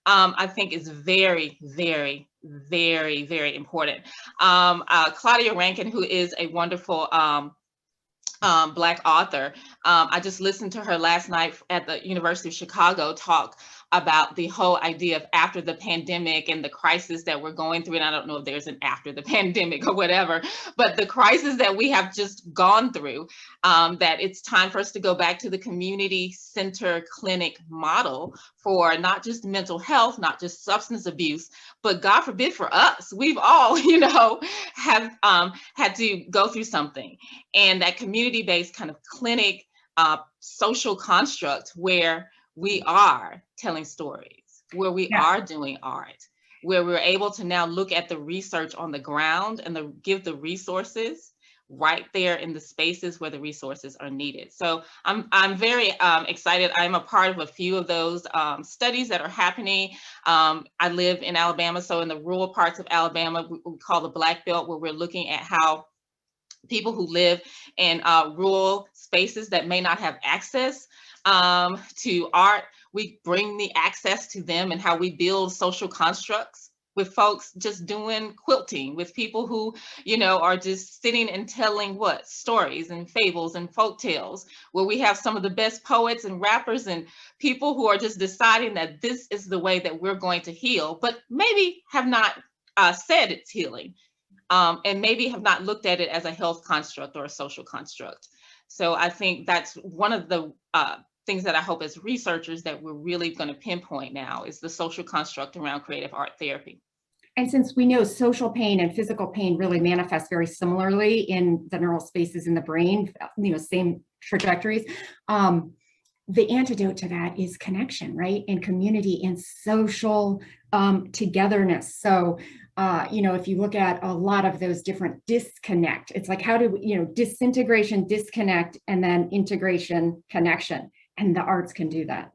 Speaker 5: I think is very, very, very, very important. Claudia Rankin, who is a wonderful Black author, I just listened to her last night at the University of Chicago talk about the whole idea of after the pandemic and the crisis that we're going through. And I don't know if there's an after the pandemic or whatever, but the crisis that we have just gone through, that it's time for us to go back to the community center clinic model for not just mental health, not just substance abuse, but God forbid for us, we've all, you know, have had to go through something. And that community-based kind of clinic social construct where we are telling stories, where we are doing art, where we're able to now look at the research on the ground and give the resources right there in the spaces where the resources are needed. So I'm very excited. I'm a part of a few of those studies that are happening. I live in Alabama, so in the rural parts of Alabama, we call the Black Belt, where we're looking at how people who live in rural spaces that may not have access to art, we bring the access to them, and how we build social constructs with folks just doing quilting, with people who, you know, are just sitting and telling stories and fables and folk tales, where we have some of the best poets and rappers and people who are just deciding that this is the way that we're going to heal, but maybe have not said it's healing. And maybe have not looked at it as a health construct or a social construct. So I think that's one of the things that I hope as researchers that we're really going to pinpoint now, is the social construct around creative art therapy.
Speaker 6: And since we know social pain and physical pain really manifest very similarly in the neural spaces in the brain, you know, same trajectories, the antidote to that is connection, right? And community and social togetherness. So, you know, if you look at a lot of those different disconnect, it's like, how do we, you know, disintegration, disconnect, and then integration, connection, and the arts can do that.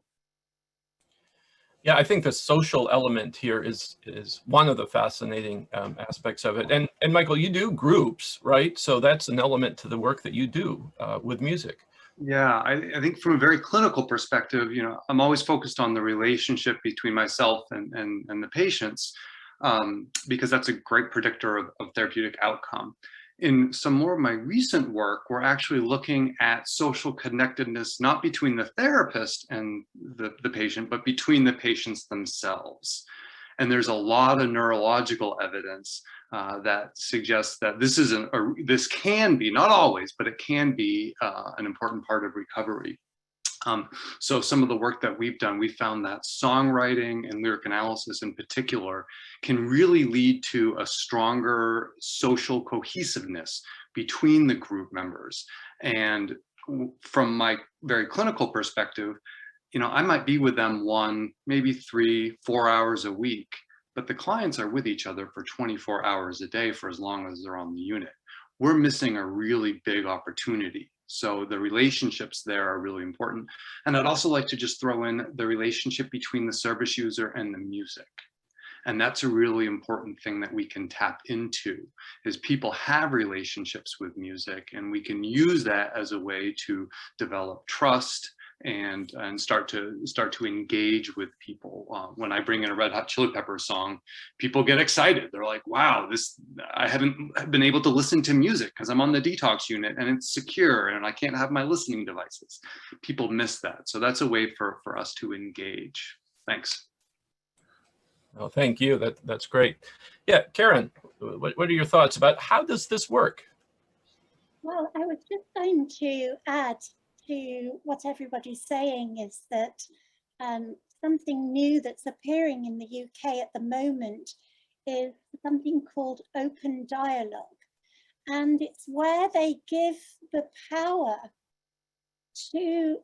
Speaker 1: Yeah, I think the social element here is one of the fascinating aspects of it. And Michael, you do groups, right? So that's an element to the work that you do with music.
Speaker 4: Yeah, I think from a very clinical perspective, you know, I'm always focused on the relationship between myself and the patients, because that's a great predictor of therapeutic outcome. In some more of my recent work, we're actually looking at social connectedness, not between the therapist and the patient, but between the patients themselves. And there's a lot of neurological evidence that suggests that this can be, not always, but it can be an important part of recovery. So some of the work that we've done, we found that songwriting and lyric analysis in particular can really lead to a stronger social cohesiveness between the group members. And from my very clinical perspective, I might be with them 1, maybe 3, 4 hours a week, but the clients are with each other for 24 hours a day for as long as they're on the unit. We're missing a really big opportunity. So the relationships there are really important. And I'd also like to just throw in the relationship between the service user and the music. And that's a really important thing that we can tap into, is people have relationships with music, and we can use that as a way to develop trust and start to engage with people. When I bring in a Red Hot Chili Peppers song, people get excited. They're like, wow, I haven't been able to listen to music because I'm on the detox unit and it's secure and I can't have my listening devices. People miss that. So that's a way for us to engage. Thanks.
Speaker 1: Well, thank you. That's great. Yeah, Karen, what are your thoughts about how does this work?
Speaker 3: Well, I was just going to add to what everybody's saying is that something new that's appearing in the UK at the moment is something called open dialogue. And it's where they give the power to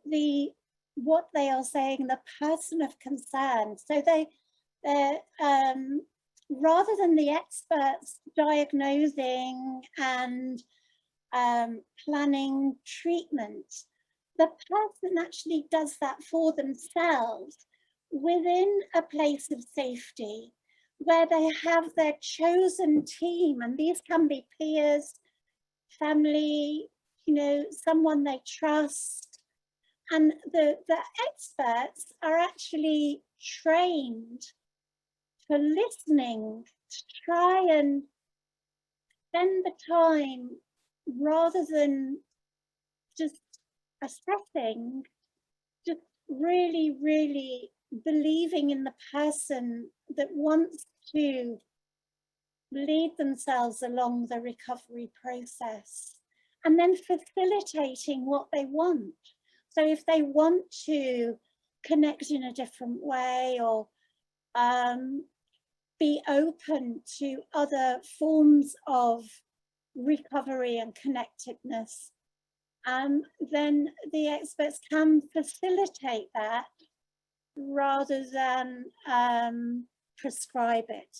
Speaker 3: what they are saying, the person of concern. So they're rather than the experts diagnosing and planning treatment, the person actually does that for themselves within a place of safety where they have their chosen team, and these can be peers, family, someone they trust. And the experts are actually trained for listening, to try and spend the time rather than just assessing, just really, really believing in the person that wants to lead themselves along the recovery process, and then facilitating what they want. So if they want to connect in a different way, or be open to other forms of recovery and connectedness, then the experts can facilitate that rather than prescribe it.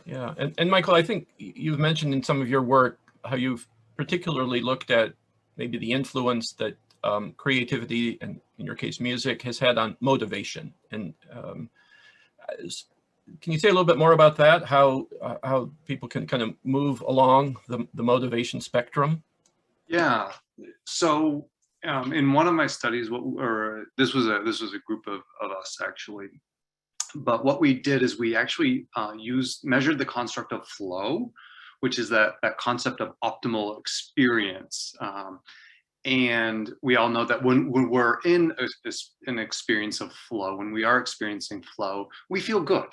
Speaker 1: Yeah, and Michael, I think you've mentioned in some of your work how you've particularly looked at maybe the influence that creativity, and in your case music, has had on motivation. And can you say a little bit more about that? How people can kind of move along the motivation spectrum?
Speaker 4: Yeah. So in one of my studies, this was a group of us actually, but what we did is we actually measured the construct of flow, which is that concept of optimal experience. And we all know that when we're in an experience of flow, when we are experiencing flow, we feel good.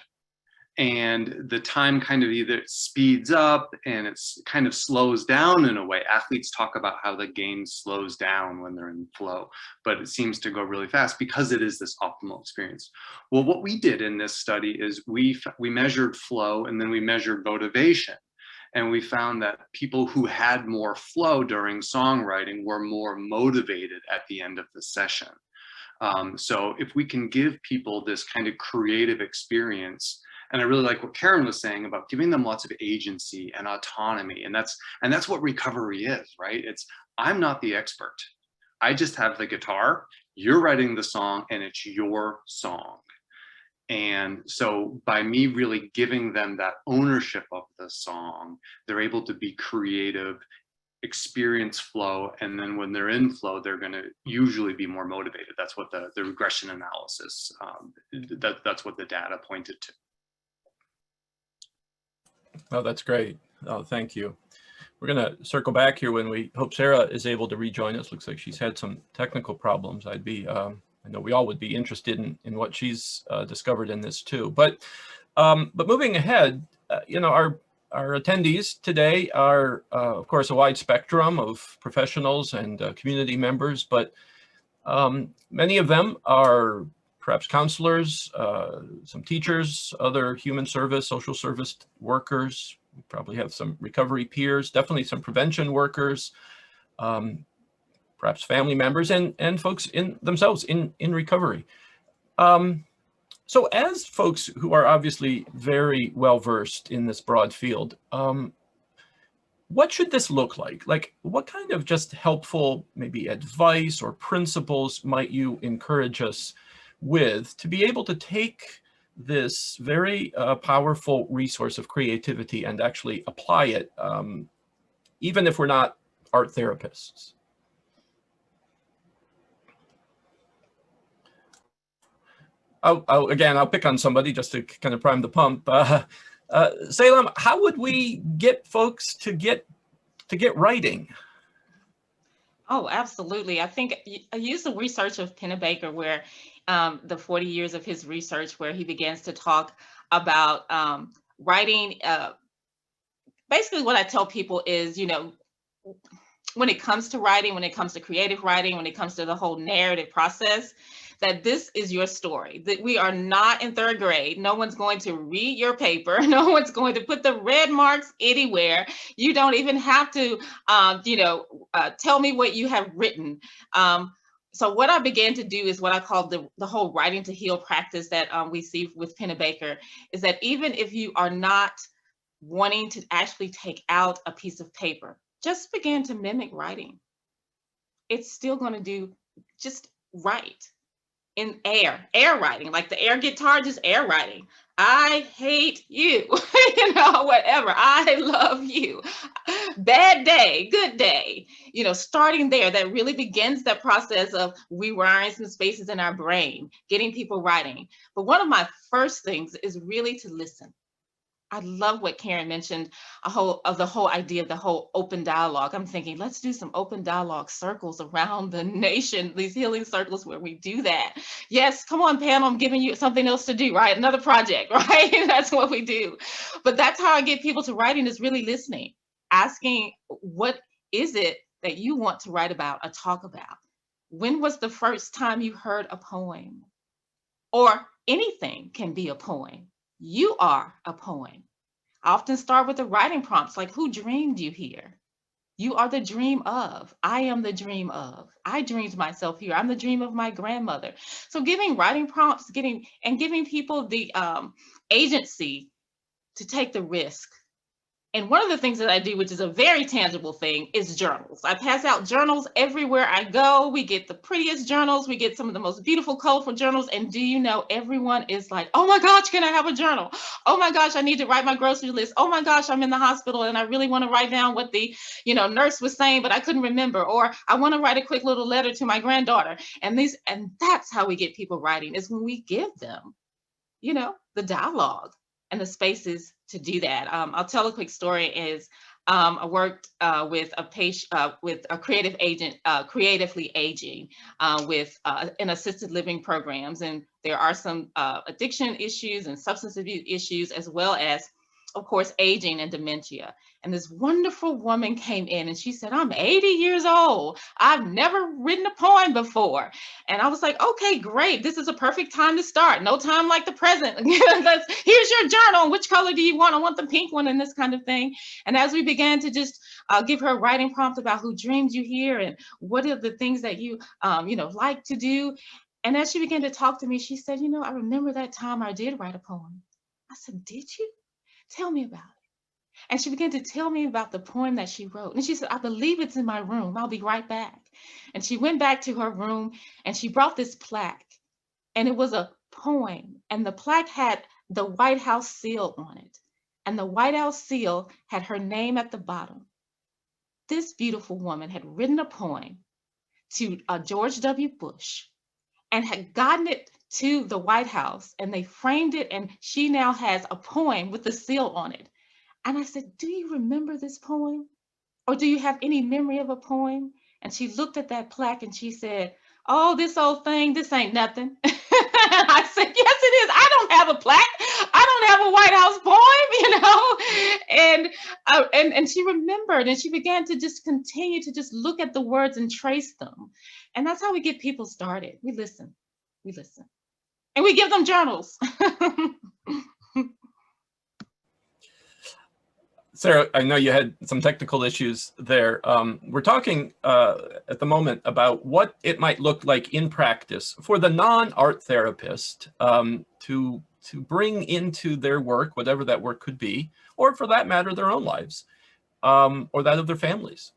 Speaker 4: And the time kind of either speeds up and it's kind of slows down in a way. Athletes talk about how the game slows down when they're in flow, but it seems to go really fast because it is this optimal experience. Well, what we did in this study is we measured flow, and then we measured motivation. And we found that people who had more flow during songwriting were more motivated at the end of the session. So if we can give people this kind of creative experience, and I really like what Karen was saying about giving them lots of agency and autonomy, and that's what recovery is, right? I'm not the expert. I just have the guitar, you're writing the song, and it's your song. And so by me really giving them that ownership of the song, they're able to be creative, experience flow, and then when they're in flow, they're going to usually be more motivated. That's what the regression analysis, that's what the data pointed to.
Speaker 1: Oh, that's great. Oh, thank you. We're going to circle back here when we hope Sara is able to rejoin us. Looks like she's had some technical problems. I'd be I know we all would be interested in what she's discovered in this too. But moving ahead, you know, our attendees today are, of course, a wide spectrum of professionals and community members, but many of them are perhaps counselors, some teachers, other human service, social service workers. We probably have some recovery peers, definitely some prevention workers, perhaps family members, and folks in themselves in recovery. So as folks who are obviously very well versed in this broad field, what should this look like? Like, what kind of just helpful maybe advice or principles might you encourage us with to be able to take this very powerful resource of creativity and actually apply it, even if we're not art therapists? I'll pick on somebody just to kind of prime the pump. Salaam, how would we get folks to get writing?
Speaker 5: Oh, absolutely. I think I use the research of Pennebaker, where the 40 years of his research, where he begins to talk about writing. Basically, what I tell people is, you know, when it comes to writing, when it comes to creative writing, when it comes to the whole narrative process, that this is your story, that we are not in third grade. No one's going to read your paper. No one's going to put the red marks anywhere. You don't even have to, tell me what you have written. So what I began to do is what I call the whole writing to heal practice that we see with Pennebaker, is that even if you are not wanting to actually take out a piece of paper, just begin to mimic writing. It's still going to do, just write in air writing, like the air guitar, just air writing. I hate you, you know, whatever. I love you. Bad day, good day. You know, starting there, that really begins that process of rewiring some spaces in our brain, getting people writing. But one of my first things is really to listen. I love what Karen mentioned, the whole idea of the whole open dialogue. I'm thinking, let's do some open dialogue circles around the nation, these healing circles where we do that. Yes, come on, panel, I'm giving you something else to do, right? Another project, right? That's what we do. But that's how I get people to writing, is really listening, asking, what is it that you want to write about or talk about? When was the first time you heard a poem? Or anything can be a poem. You are a poem. I often start with the writing prompts, like, who dreamed you here? You are the dream of. I am the dream of. I dreamed myself here. I'm the dream of my grandmother. So giving writing prompts, giving people the agency to take the risk. And one of the things that I do, which is a very tangible thing, is journals. I pass out journals everywhere I go. We get the prettiest journals. We get some of the most beautiful, colorful journals. And do you know, everyone is like, oh my gosh, can I have a journal? Oh my gosh, I need to write my grocery list. Oh my gosh, I'm in the hospital and I really want to write down what the nurse was saying, but I couldn't remember. Or I want to write a quick little letter to my granddaughter. And that's how we get people writing, is when we give them, the dialogue and the spaces to do that. I'll tell a quick story. Is I worked with a patient, with a creative agent, creatively aging, in assisted living programs, and there are some addiction issues and substance abuse issues, as well as, of course, aging and dementia. And this wonderful woman came in and she said, I'm 80 years old. I've never written a poem before. And I was like, okay, great. This is a perfect time to start. No time like the present. Here's your journal. Which color do you want? I want the pink one, and this kind of thing. And as we began to just give her a writing prompt about who dreamed you here and what are the things that you, like to do. And as she began to talk to me, she said, I remember that time I did write a poem. I said, did you? Tell me about it. And she began to tell me about the poem that she wrote. And she said, I believe it's in my room. I'll be right back. And she went back to her room and she brought this plaque. And it was a poem. And the plaque had the White House seal on it. And the White House seal had her name at the bottom. This beautiful woman had written a poem to George W. Bush and had gotten it to the White House, and they framed it, and she now has a poem with the seal on it. And I said, do you remember this poem? Or do you have any memory of a poem? And she looked at that plaque and she said, oh, this old thing, this ain't nothing. I said, yes, it is. I don't have a plaque. I don't have a White House poem, and she remembered, and she began to just continue to just look at the words and trace them. And that's how we get people started. We listen, and we give them journals.
Speaker 1: Sara, I know you had some technical issues there. We're talking at the moment about what it might look like in practice for the non-art therapist to bring into their work, whatever that work could be, or for that matter, their own lives, or that of their families,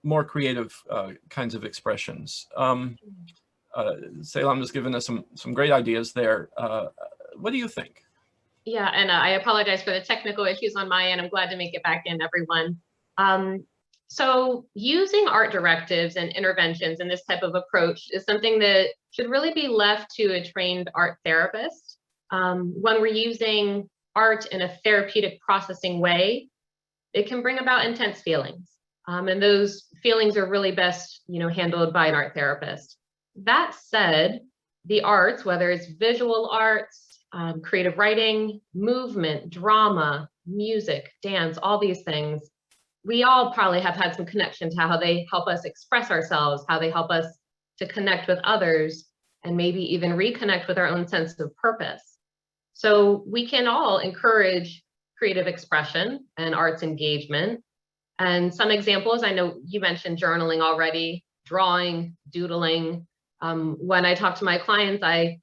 Speaker 1: more creative kinds of expressions. Salaam has given us some great ideas there. What do you think?
Speaker 2: Yeah, and I apologize for the technical issues on my end. I'm glad to make it back in, everyone. So using art directives and interventions in this type of approach is something that should really be left to a trained art therapist. When we're using art in a therapeutic processing way, it can bring about intense feelings. And those feelings are really best, handled by an art therapist. That said, the arts, whether it's visual arts, creative writing, movement, drama, music, dance, all these things, we all probably have had some connection to how they help us express ourselves, how they help us to connect with others, and maybe even reconnect with our own sense of purpose. So we can all encourage creative expression and arts engagement. And some examples, I know you mentioned journaling already, drawing, doodling. When I talk to my clients, I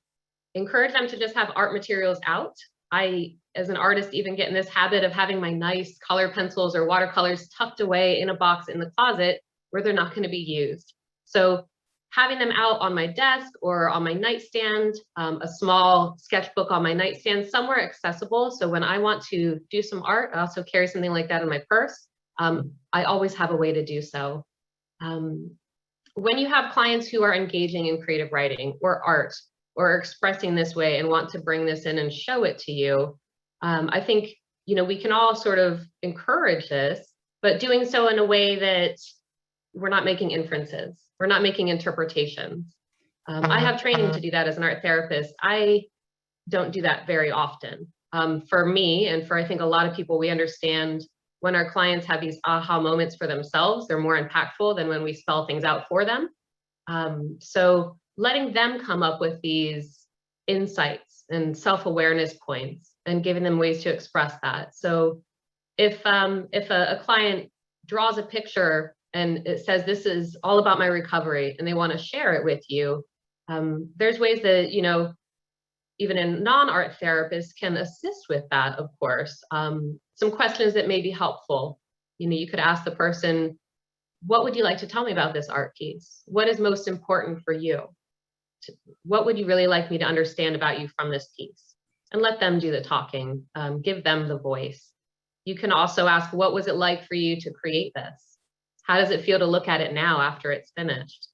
Speaker 2: encourage them to just have art materials out. I, as an artist, even get in this habit of having my nice color pencils or watercolors tucked away in a box in the closet where they're not going to be used. So having them out on my desk or on my nightstand, a small sketchbook on my nightstand, somewhere accessible. So when I want to do some art, I also carry something like that in my purse. I always have a way to do so. When you have clients who are engaging in creative writing or art, or expressing this way and want to bring this in and show it to you, I think, we can all sort of encourage this, but doing so in a way that we're not making inferences, we're not making interpretations. I have training to do that as an art therapist. I don't do that very often. For me, and for I think a lot of people, we understand when our clients have these aha moments for themselves, they're more impactful than when we spell things out for them. So letting them come up with these insights and self-awareness points and giving them ways to express that. So if a client draws a picture and it says, this is all about my recovery, and they want to share it with you, there's ways that, even a non-art therapist can assist with that, of course. Some questions that may be helpful. You could ask the person, what would you like to tell me about this art piece? What is most important for you? What would you really like me to understand about you from this piece? And let them do the talking, give them the voice. You can also ask, what was it like for you to create this? How does it feel to look at it now after it's finished?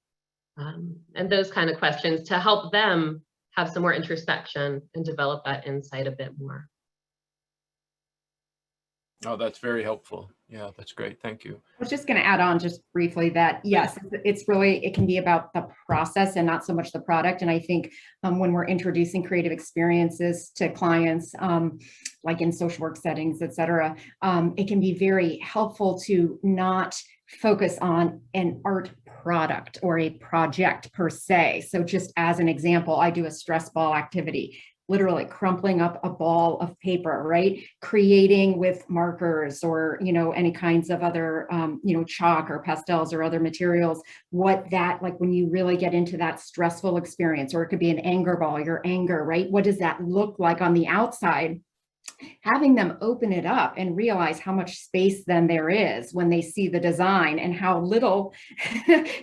Speaker 2: And those kind of questions to help them have some more introspection and develop that insight a bit more.
Speaker 1: Oh, that's very helpful. Yeah, that's great. Thank you.
Speaker 6: I was just going to add on just briefly that, yes, it's really, it can be about the process and not so much the product. And I think when we're introducing creative experiences to clients, like in social work settings, et cetera, it can be very helpful to not focus on an art product or a project per se. So just as an example, I do a stress ball activity, literally crumpling up a ball of paper, right? Creating with markers or, any kinds of other, chalk or pastels or other materials, what that, like when you really get into that stressful experience, or it could be an anger ball, your anger, right? What does that look like on the outside? Having them open it up and realize how much space then there is when they see the design and how little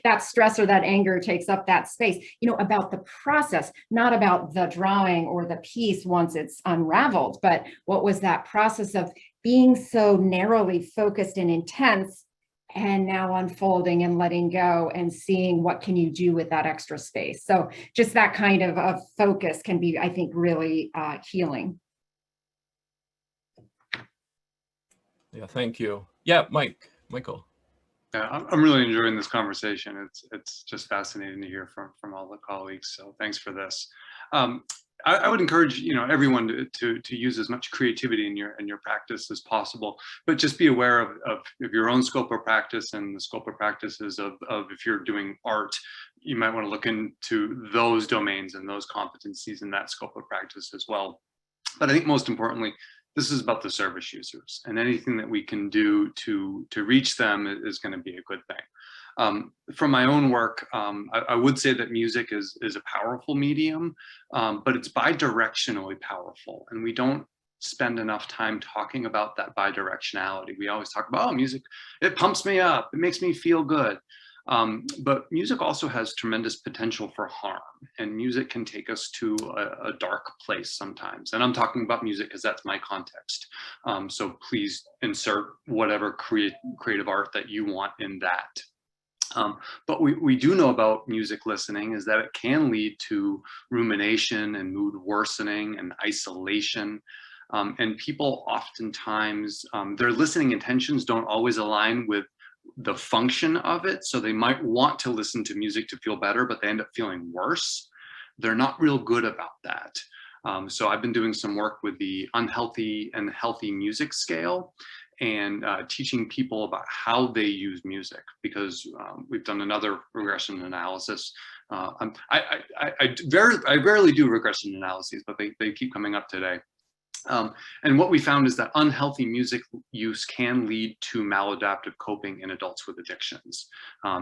Speaker 6: that stress or that anger takes up that space, about the process, not about the drawing or the piece once it's unraveled, but what was that process of being so narrowly focused and intense and now unfolding and letting go and seeing what can you do with that extra space. So just that kind of focus can be, I think, really healing.
Speaker 1: Yeah, thank you. Yeah, Michael.
Speaker 4: Yeah, I'm really enjoying this conversation. It's just fascinating to hear from all the colleagues. So thanks for this. I would encourage everyone to use as much creativity in your practice as possible, but just be aware of your own scope of practice and the scope of practices of if you're doing art, you might want to look into those domains and those competencies in that scope of practice as well. But I think most importantly, this is about the service users, and anything that we can do to reach them is going to be a good thing. From my own work, I would say that music is a powerful medium, but it's bidirectionally powerful, and we don't spend enough time talking about that bidirectionality. We always talk about, oh, music, it pumps me up, it makes me feel good. But music also has tremendous potential for harm, and music can take us to a dark place sometimes. And I'm talking about music because that's my context. So please insert whatever creative art that you want in that. But we do know about music listening is that it can lead to rumination and mood worsening and isolation. And people oftentimes, their listening intentions don't always align with the function of it. So they might want to listen to music to feel better, but they end up feeling worse. They're not real good about that. So I've been doing some work with the unhealthy and healthy music scale, and teaching people about how they use music, because we've done another regression analysis. I rarely do regression analyses, but they keep coming up today. And what we found is that unhealthy music use can lead to maladaptive coping in adults with addictions.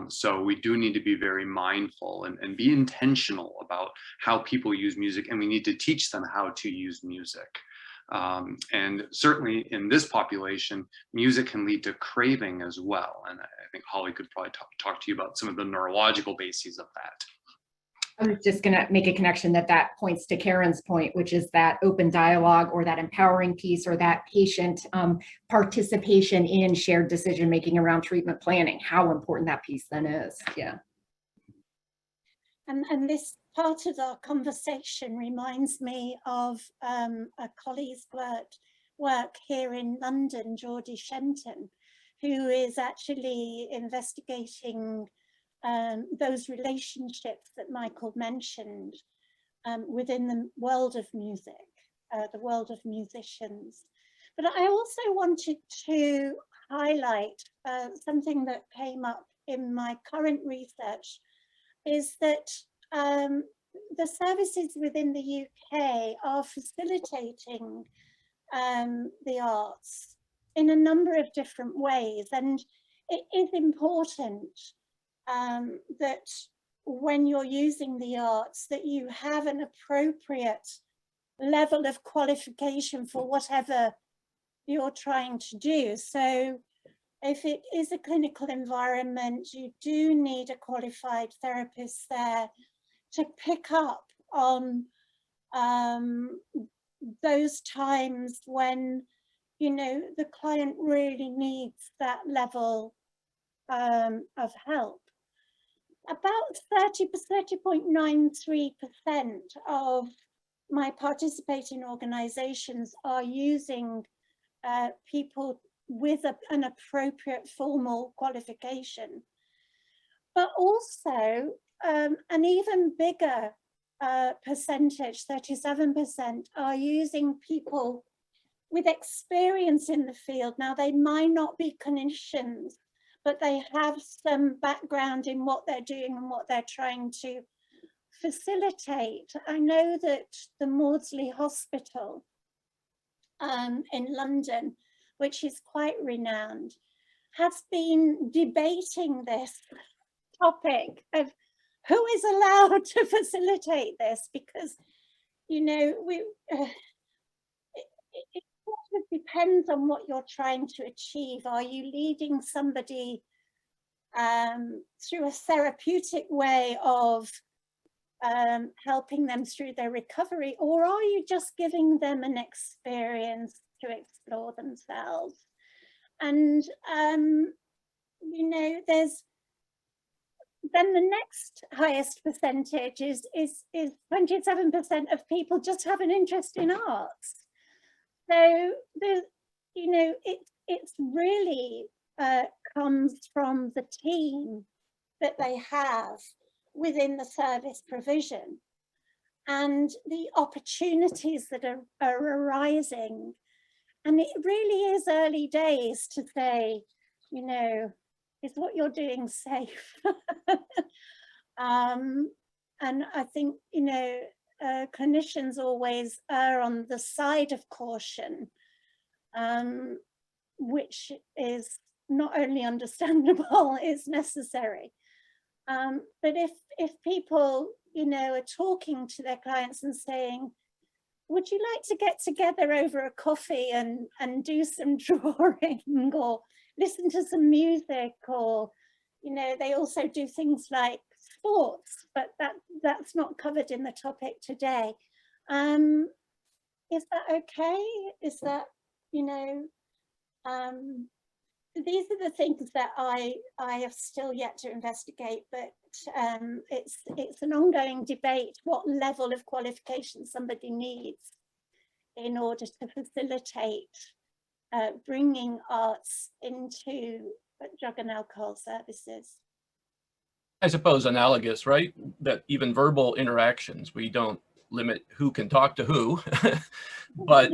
Speaker 4: So we do need to be very mindful and be intentional about how people use music, and we need to teach them how to use music. And certainly in this population, music can lead to craving as well. And I think Holly could probably talk to you about some of the neurological bases of that.
Speaker 6: I was just going to make a connection that points to Karen's point, which is that open dialogue or that empowering piece or that patient participation in shared decision making around treatment planning, how important that piece then is. Yeah.
Speaker 3: And this part of our conversation reminds me of a colleague's work here in London, Geordie Shenton, who is actually investigating those relationships that Michael mentioned within the world of music, the world of musicians. But I also wanted to highlight something that came up in my current research, is that the services within the UK are facilitating the arts in a number of different ways. And it is important that when you're using the arts, that you have an appropriate level of qualification for whatever you're trying to do. So if it is a clinical environment, you do need a qualified therapist there to pick up on those times when, you know, the client really needs that level of help. About 30.93% of my participating organizations are using people with an appropriate formal qualification. But also an even bigger percentage, 37%, are using people with experience in the field. Now, they might not be clinicians, but they have some background in what they're doing and what they're trying to facilitate. I know that the Maudsley Hospital in London, which is quite renowned, has been debating this topic of who is allowed to facilitate this, because, you know, it sort of depends on what you're trying to achieve. Are you leading somebody through a therapeutic way of helping them through their recovery, or are you just giving them an experience to explore themselves? And you know, there's then the next highest percentage is 27% of people just have an interest in arts. So there's, you know, it's really comes from the team that they have within the service provision and the opportunities that are arising. And it really is early days to say, you know, is what you're doing safe? And I think, you know, clinicians always err on the side of caution, which is not only understandable, it's necessary. But if people, you know, are talking to their clients and saying, would you like to get together over a coffee and do some drawing or listen to some music, or, you know, they also do things like sports, but that's not covered in the topic today. Is that okay? Is that, you know, these are the things that I have still yet to investigate, but it's an ongoing debate what level of qualification somebody needs in order to facilitate bringing arts into drug and alcohol services.
Speaker 1: I suppose analogous, right? That even verbal interactions, we don't limit who can talk to who, but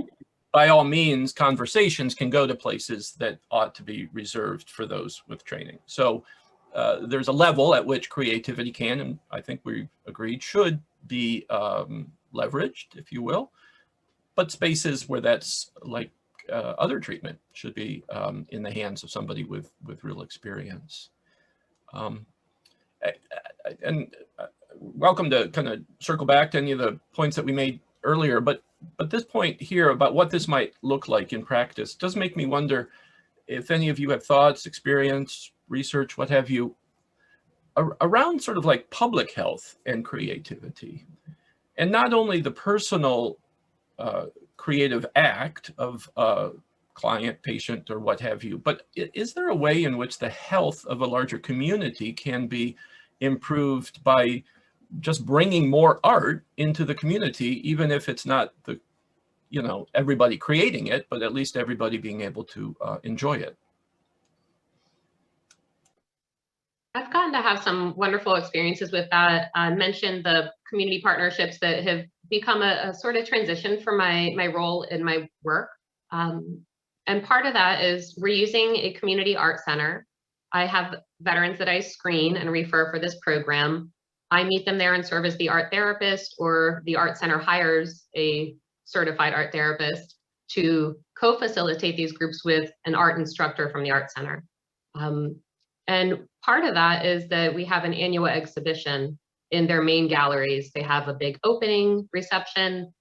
Speaker 1: by all means, conversations can go to places that ought to be reserved for those with training. So there's a level at which creativity can, and I think we agreed, should be leveraged, if you will. But spaces where that's like other treatment should be in the hands of somebody with real experience. And welcome to kind of circle back to any of the points that we made earlier, but this point here about what this might look like in practice does make me wonder if any of you have thoughts, experience, research, what have you, around sort of like public health and creativity. And not only the personal creative act of client, patient, or what have you, but is there a way in which the health of a larger community can be improved by just bringing more art into the community, even if it's not the, you know, everybody creating it, but at least everybody being able to enjoy it?
Speaker 2: I've gotten to have some wonderful experiences with that. I mentioned the community partnerships that have become a sort of transition for my role in my work. And part of that is we're using a community art center. I have veterans that I screen and refer for this program. I meet them there and serve as the art therapist, or the art center hires a certified art therapist to co-facilitate these groups with an art instructor from the art center. And part of that is that we have an annual exhibition in their main galleries. They have a big opening reception.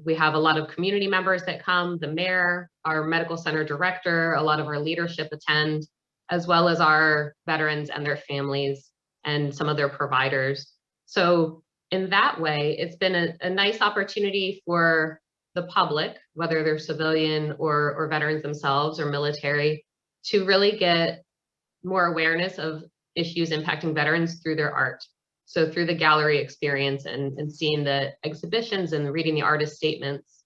Speaker 2: We have a lot of community members that come, the mayor, our medical center director, a lot of our leadership attend, as well as our veterans and their families and some of their providers. So in that way, it's been a nice opportunity for the public, whether they're civilian or veterans themselves or military, to really get more awareness of issues impacting veterans through their art. So through the gallery experience and seeing the exhibitions and reading the artist statements.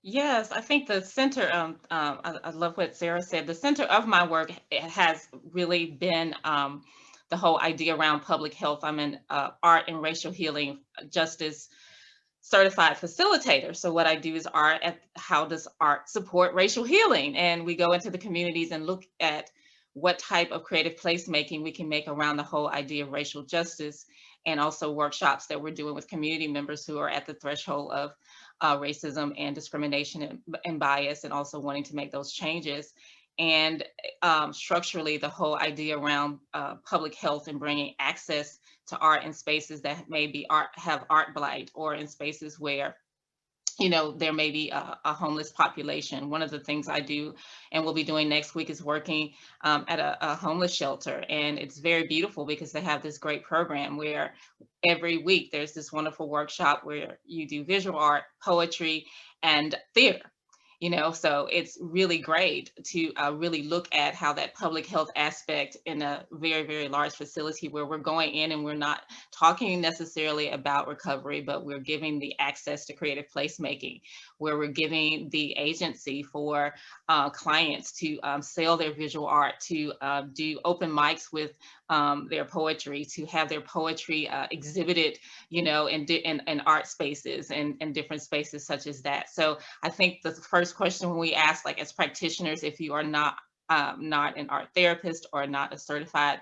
Speaker 5: Yes, I think the center, I love what Sara said. The center of my work has really been the whole idea around public health. I'm an art and racial healing justice certified facilitator. So what I do is art at how does art support racial healing? And we go into the communities and look at what type of creative placemaking we can make around the whole idea of racial justice, and also workshops that we're doing with community members who are at the threshold of racism and discrimination and bias, and also wanting to make those changes. And structurally, the whole idea around public health and bringing access to art in spaces that maybe have art blight, or in spaces where, you know, there may be a homeless population. One of the things I do and we'll be doing next week is working at a homeless shelter. And it's very beautiful because they have this great program where every week there's this wonderful workshop where you do visual art, poetry, and theater. So it's really great to really look at how that public health aspect in a very, very large facility where we're going in and we're not talking necessarily about recovery, but we're giving the access to creative placemaking, where we're giving the agency for clients to sell their visual art, to do open mics with their poetry, to have their poetry exhibited, in art spaces and different spaces such as that. So I think the first question when we ask, like as practitioners, if you are not an art therapist or not a certified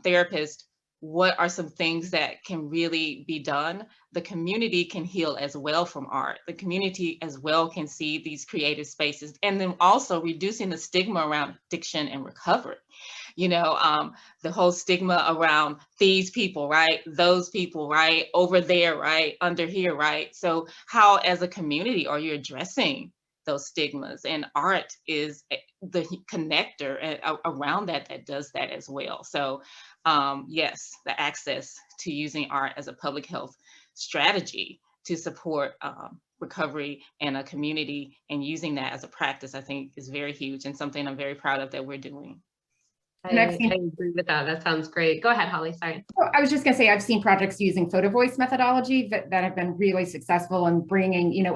Speaker 5: therapist, what are some things that can really be done? The community can heal as well from art. The community as well can see these creative spaces, and then also reducing the stigma around addiction and recovery. The whole stigma around these people, right? Those people, right? Over there, right? Under here, right? So how, as a community, are you addressing those stigmas? And art is the connector around that does that as well. So yes, the access to using art as a public health strategy to support recovery and a community, and using that as a practice, I think is very huge and something I'm very proud of that we're doing.
Speaker 2: I agree with that. That sounds great. Go ahead, Holly. Sorry.
Speaker 6: Oh, I was just going to say, I've seen projects using photo voice methodology that have been really successful in bringing,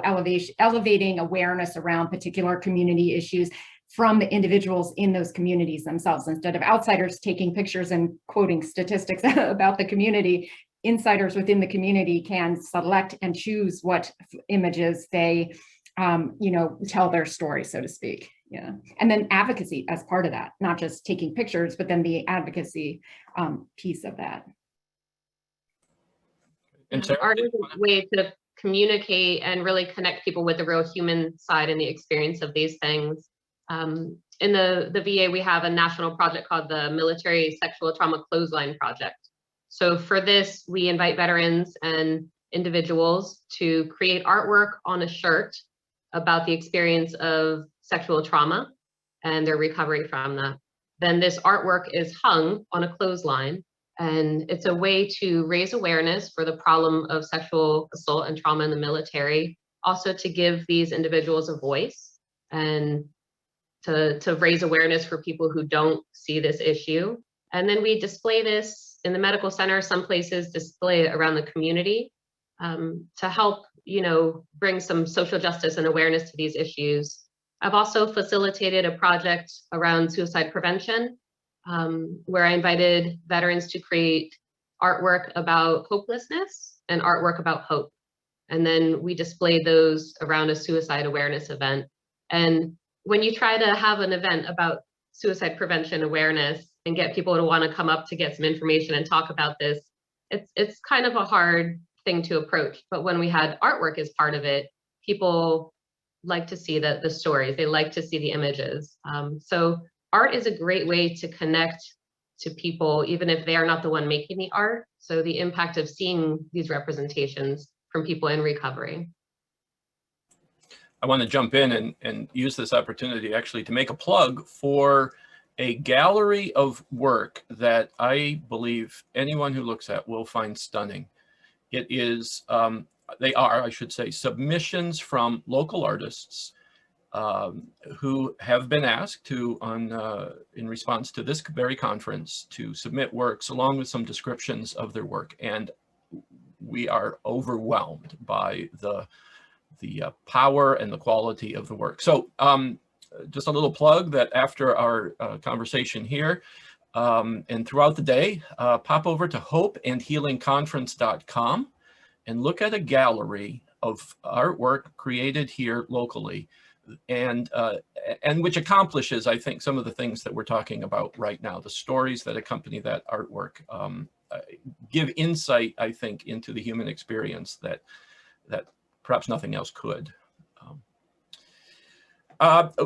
Speaker 6: elevating awareness around particular community issues from the individuals in those communities themselves. Instead of outsiders taking pictures and quoting statistics about the community, insiders within the community can select and choose what images they, tell their story, so to speak. Yeah. And then advocacy as part of that, not just taking pictures, but then the advocacy piece of that.
Speaker 1: And Sara,
Speaker 2: art is a way to communicate and really connect people with the real human side and the experience of these things. In the VA, we have a national project called the Military Sexual Trauma Clothesline Project. So for this, we invite veterans and individuals to create artwork on a shirt about the experience of sexual trauma and their recovery from that. Then this artwork is hung on a clothesline, and it's a way to raise awareness for the problem of sexual assault and trauma in the military, also to give these individuals a voice and to raise awareness for people who don't see this issue. And then we display this in the medical center. Some places display it around the community to help, bring some social justice and awareness to these issues. I've also facilitated a project around suicide prevention, where I invited veterans to create artwork about hopelessness and artwork about hope. And then we displayed those around a suicide awareness event. And when you try to have an event about suicide prevention awareness and get people to want to come up to get some information and talk about this, it's kind of a hard thing to approach. But when we had artwork as part of it, people like to see the stories, they like to see the images. So art is a great way to connect to people, even if they are not the one making the art. So the impact of seeing these representations from people in recovery.
Speaker 1: I want to jump in and use this opportunity actually to make a plug for a gallery of work that I believe anyone who looks at will find stunning. It is, they are, I should say, submissions from local artists who have been asked to, in response to this very conference, to submit works along with some descriptions of their work. And we are overwhelmed by the power and the quality of the work. So just a little plug that after our conversation here and throughout the day, pop over to hopeandhealingconference.com and look at a gallery of artwork created here locally, and which accomplishes, I think, some of the things that we're talking about right now. The stories that accompany that artwork give insight, I think, into the human experience that perhaps nothing else could.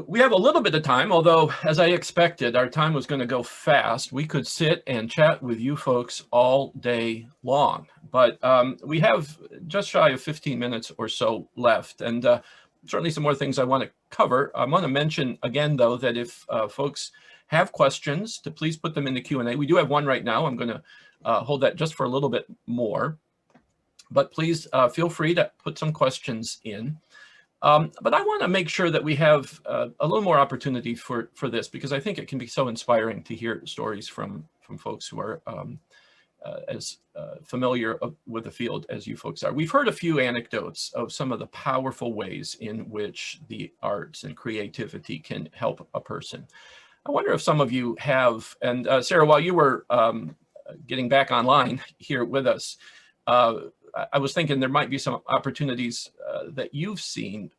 Speaker 1: We have a little bit of time, although, as I expected, our time was going to go fast. We could sit and chat with you folks all day long, but we have just shy of 15 minutes or so left, and certainly some more things I want to cover. I want to mention again, though, that if folks have questions, to please put them in the Q&A. We do have one right now. I'm going to hold that just for a little bit more, but please feel free to put some questions in. But I want to make sure that we have a little more opportunity for this, because I think it can be so inspiring to hear stories from folks who are as familiar with the field as you folks are. We've heard a few anecdotes of some of the powerful ways in which the arts and creativity can help a person. I wonder if some of you have, and Sarah, while you were getting back online here with us, I was thinking there might be some opportunities that you've seen,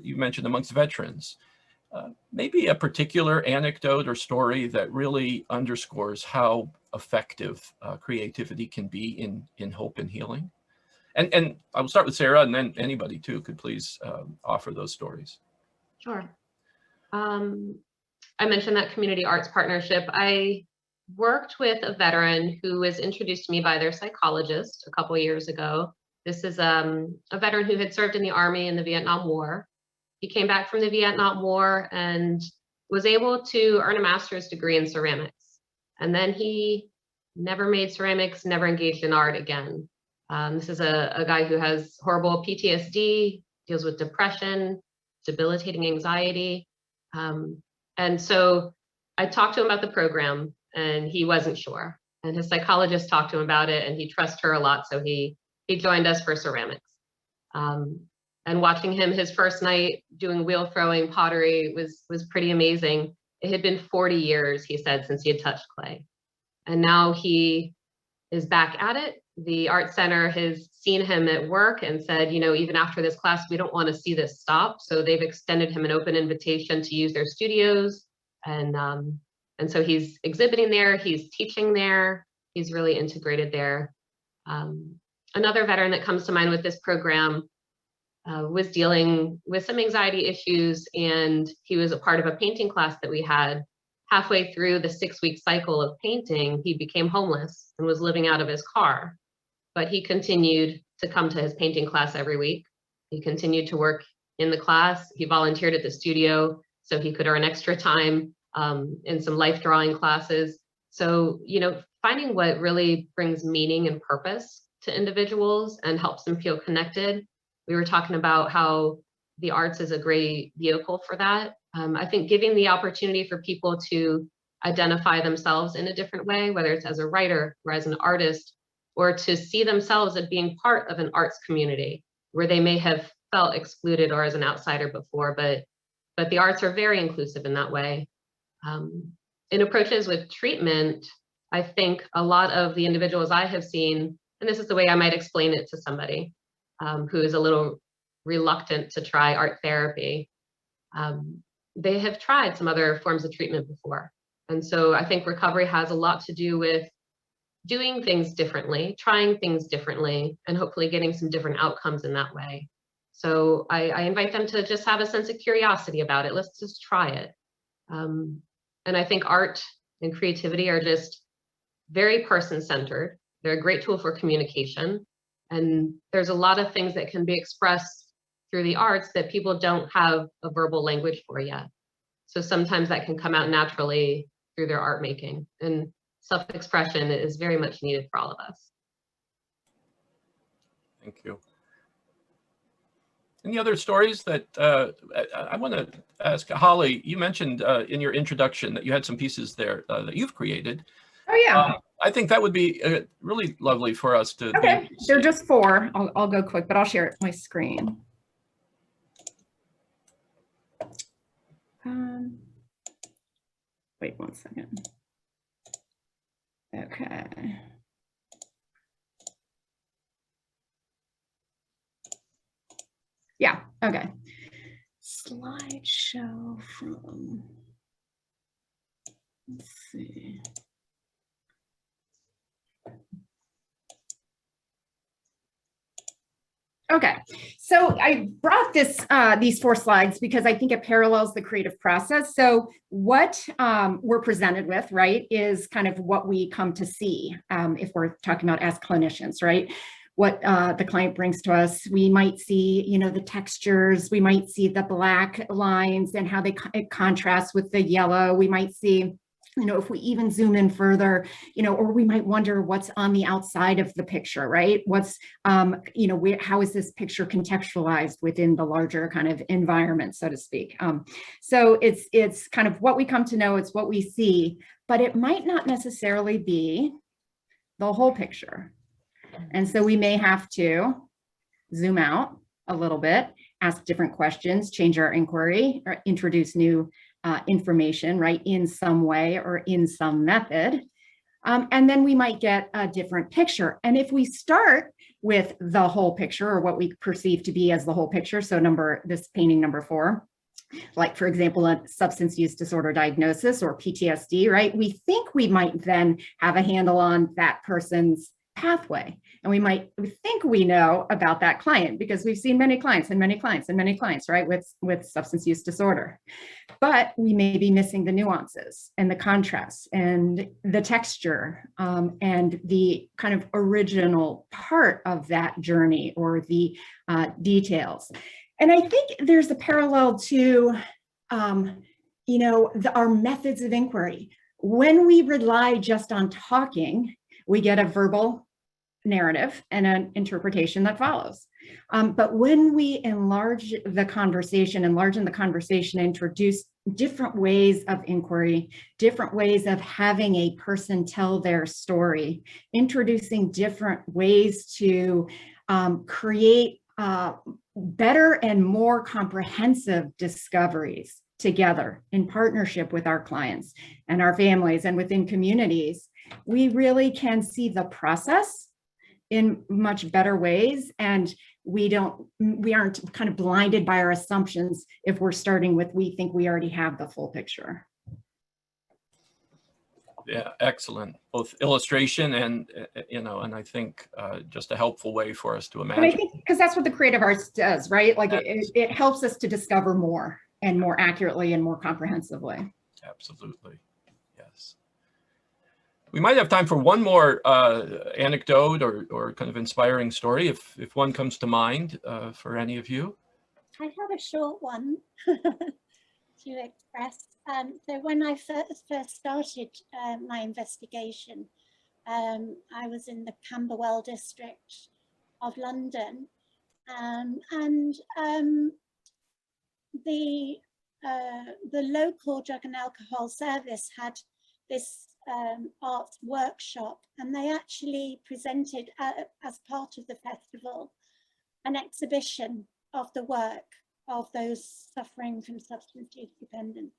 Speaker 1: you mentioned amongst veterans, maybe a particular anecdote or story that really underscores how effective creativity can be in hope and healing. And I will start with Sarah, and then anybody too could please offer those stories.
Speaker 2: Sure. I mentioned that community arts partnership. I worked with a veteran who was introduced to me by their psychologist a couple years ago. This is a veteran who had served in the Army in the Vietnam War. He came back from the Vietnam War and was able to earn a master's degree in ceramics. And then he never made ceramics, never engaged in art again. This is a guy who has horrible PTSD, deals with depression, debilitating anxiety. And so I talked to him about the program, and he wasn't sure. And his psychologist talked to him about it, and he trusts her a lot, so he joined us for ceramics. And watching him his first night doing wheel throwing pottery was pretty amazing. It had been 40 years, he said, since he had touched clay. And now he is back at it. The art center has seen him at work and said, you know, even after this class, we don't want to see this stop. So they've extended him an open invitation to use their studios. And so he's exhibiting there, he's teaching there, he's really integrated there. Another veteran that comes to mind with this program was dealing with some anxiety issues, and he was a part of a painting class that we had. Halfway through the 6-week cycle of painting, he became homeless and was living out of his car. But he continued to come to his painting class every week. He continued to work in the class. He volunteered at the studio so he could earn extra time in some life drawing classes. So, you know, finding what really brings meaning and purpose to individuals and helps them feel connected. We were talking about how the arts is a great vehicle for that. I think giving the opportunity for people to identify themselves in a different way, whether it's as a writer or as an artist, or to see themselves as being part of an arts community where they may have felt excluded or as an outsider before, but the arts are very inclusive in that way. In approaches with treatment, I think a lot of the individuals I have seen, and this is the way I might explain it to somebody who is a little reluctant to try art therapy, they have tried some other forms of treatment before. And so I think recovery has a lot to do with doing things differently, trying things differently, and hopefully getting some different outcomes in that way. So I invite them to just have a sense of curiosity about it. Let's just try it. And I think art and creativity are just very person-centered. They're a great tool for communication. And there's a lot of things that can be expressed through the arts that people don't have a verbal language for yet. So sometimes that can come out naturally through their art making. And self-expression is very much needed for all of us.
Speaker 1: Thank you. Any other stories that I want to ask? Holly, you mentioned in your introduction that you had some pieces there that you've created.
Speaker 6: Oh, yeah.
Speaker 1: I think that would be really lovely for us to.
Speaker 6: Okay, they're just 4. I'll go quick, but I'll share my screen. Wait 1 second. Okay. Yeah, okay. Slideshow from, let's see. Okay, so I brought these 4 slides because I think it parallels the creative process. So what we're presented with, right, is kind of what we come to see if we're talking about as clinicians, right? What the client brings to us. We might see, you know, the textures. We might see the black lines and how it contrasts with the yellow. We might see if we even zoom in further, or we might wonder what's on the outside of the picture, right? What's, how is this picture contextualized within the larger kind of environment, so to speak? So it's kind of what we come to know, it's what we see, but it might not necessarily be the whole picture. And so we may have to zoom out a little bit, ask different questions, change our inquiry, or introduce new information, right, in some way or in some method. And then we might get a different picture. And if we start with the whole picture, or what we perceive to be as the whole picture, so this painting number 4, like, for example, a substance use disorder diagnosis or PTSD, right? We think we might then have a handle on that person's pathway. And we think we know about that client because we've seen many clients and many clients and many clients, right, with substance use disorder. But we may be missing the nuances and the contrasts and the texture and the kind of original part of that journey or the details. And I think there's a parallel to, our methods of inquiry. When we rely just on talking, we get a verbal narrative and an interpretation that follows. But when we enlarge in the conversation, introduce different ways of inquiry, different ways of having a person tell their story, introducing different ways to create better and more comprehensive discoveries together in partnership with our clients and our families and within communities, we really can see the process in much better ways. And we aren't kind of blinded by our assumptions if we're starting with, we think we already have the full picture.
Speaker 1: Yeah, excellent. Both illustration and, and I think just a helpful way for us to imagine.
Speaker 6: And I think because that's what the creative arts does, right? Like it helps us to discover more and more accurately and more comprehensively.
Speaker 1: Absolutely, yes. We might have time for one more anecdote or kind of inspiring story, if one comes to mind for any of you.
Speaker 3: I have a short one to express. So when I first started my investigation, I was in the Camberwell district of London, and the local drug and alcohol service had this arts workshop, and they actually presented as part of the festival an exhibition of the work of those suffering from substance use dependence.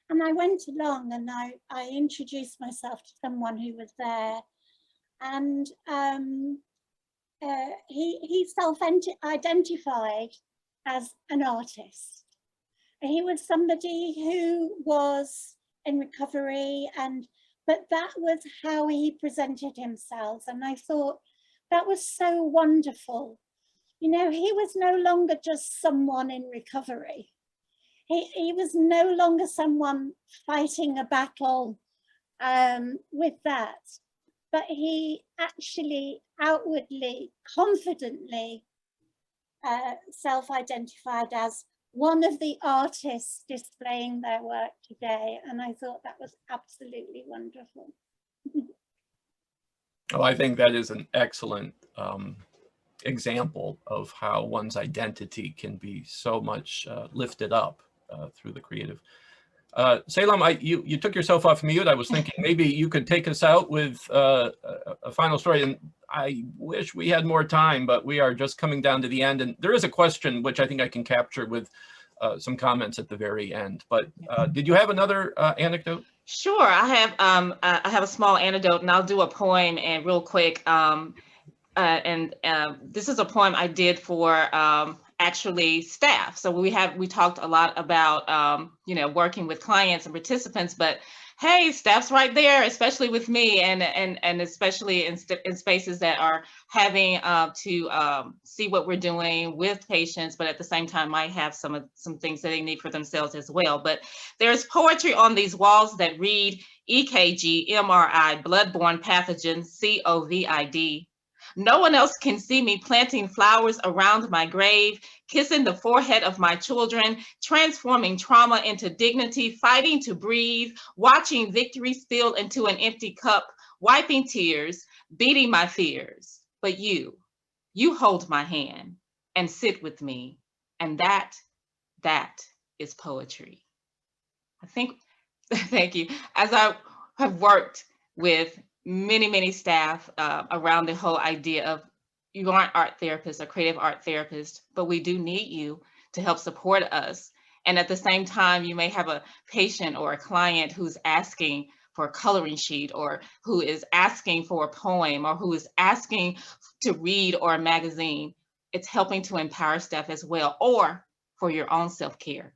Speaker 3: And I went along and I introduced myself to someone who was there, and he self-identified as an artist. He was somebody who was in recovery, but that was how he presented himself. And I thought that was so wonderful. He was no longer just someone in recovery. He was no longer someone fighting a battle with that, but he actually outwardly, confidently self-identified as one of the artists displaying their work today. And I thought that was absolutely wonderful.
Speaker 1: Oh, I think that is an excellent example of how one's identity can be so much lifted up through the creative. Salaam, you took yourself off mute. I was thinking maybe you could take us out with a final story. And I wish we had more time, but we are just coming down to the end. And there is a question which I think I can capture with some comments at the very end. But did you have another anecdote?
Speaker 5: Sure, I have a small anecdote, and I'll do a poem and real quick. This is a poem I did for actually staff. So we talked a lot about working with clients and participants, but hey, staff's right there, especially with me, and especially in spaces that are having to see what we're doing with patients, but at the same time might have some things that they need for themselves as well. But there's poetry on these walls that read EKG, MRI, bloodborne pathogen, COVID. No one else can see me planting flowers around my grave, kissing the forehead of my children, transforming trauma into dignity, fighting to breathe, watching victory spill into an empty cup, wiping tears, beating my fears. But you hold my hand and sit with me. And that is poetry. I think, thank you. As I have worked with many staff around the whole idea of you aren't art therapists or creative art therapists, but we do need you to help support us. And at the same time, you may have a patient or a client who's asking for a coloring sheet, or who is asking for a poem, or who is asking to read or a magazine. It's helping to empower staff as well, or for your own self-care.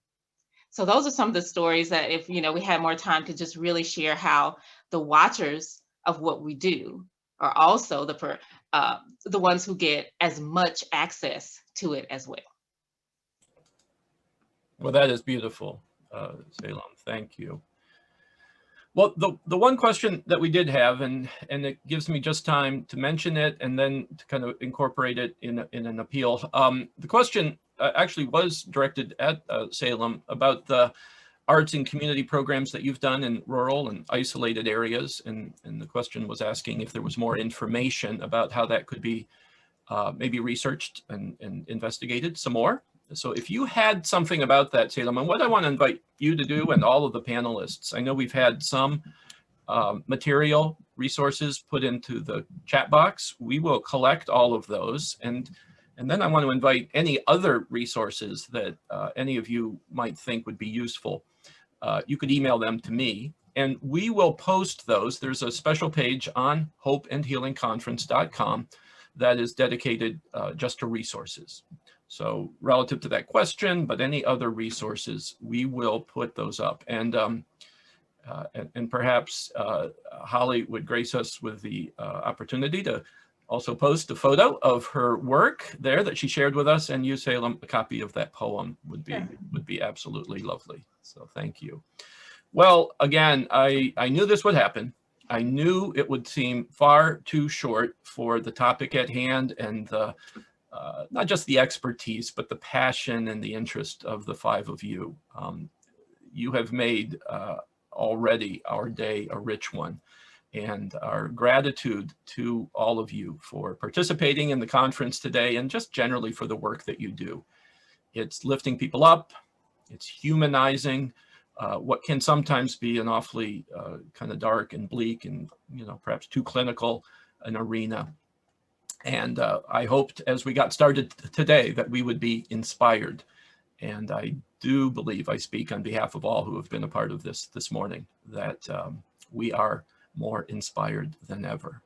Speaker 5: So those are some of the stories that, if we had more time, to just really share how the watchers of what we do are also the ones who get as much access to it as well.
Speaker 1: Well, that is beautiful, Salaam. Thank you. Well, the one question that we did have, and it gives me just time to mention it and then to kind of incorporate it in an appeal. The question actually was directed at Salaam about the arts and community programs that you've done in rural and isolated areas. And the question was asking if there was more information about how that could be maybe researched and investigated some more. So if you had something about that, Salaam, and what I want to invite you to do, and all of the panelists, I know we've had some material resources put into the chat box. We will collect all of those. And then I want to invite any other resources that any of you might think would be useful. You could email them to me, and we will post those. There's a special page on hopeandhealingconference.com that is dedicated just to resources. So relative to that question, but any other resources, we will put those up. And perhaps Holly would grace us with the opportunity to also post a photo of her work there that she shared with us, and you, Salaam, a copy of that poem would be absolutely lovely. So thank you. Well, again, I knew this would happen. I knew it would seem far too short for the topic at hand and the not just the expertise, but the passion and the interest of the five of you. You have made already our day a rich one, and our gratitude to all of you for participating in the conference today, and just generally for the work that you do. It's lifting people up, it's humanizing what can sometimes be an awfully kind of dark and bleak and perhaps too clinical an arena. And I hoped as we got started today that we would be inspired. And I do believe I speak on behalf of all who have been a part of this morning, that we are more inspired than ever.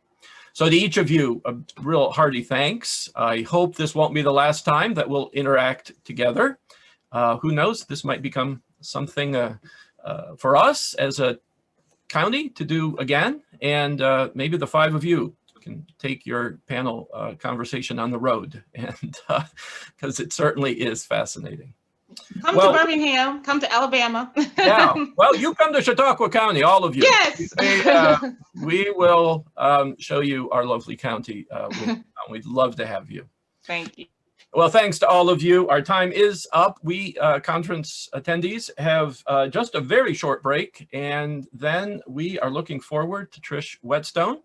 Speaker 1: So to each of you, a real hearty thanks. I hope this won't be the last time that we'll interact together. Who knows, this might become something for us as a county to do again. And maybe the five of you can take your panel conversation on the road, and because it certainly is fascinating.
Speaker 5: Come to Birmingham, come to Alabama.
Speaker 1: Yeah, well, you come to Chautauqua County, all of you.
Speaker 5: Yes.
Speaker 1: We will show you our lovely county. We'd love to have you.
Speaker 5: Thank you.
Speaker 1: Well, thanks to all of you. Our time is up. We conference attendees have just a very short break, and then we are looking forward to Trish Whetstone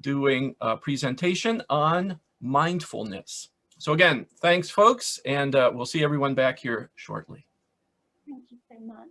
Speaker 1: doing a presentation on mindfulness. So again, thanks folks, and we'll see everyone back here shortly.
Speaker 3: Thank you so much.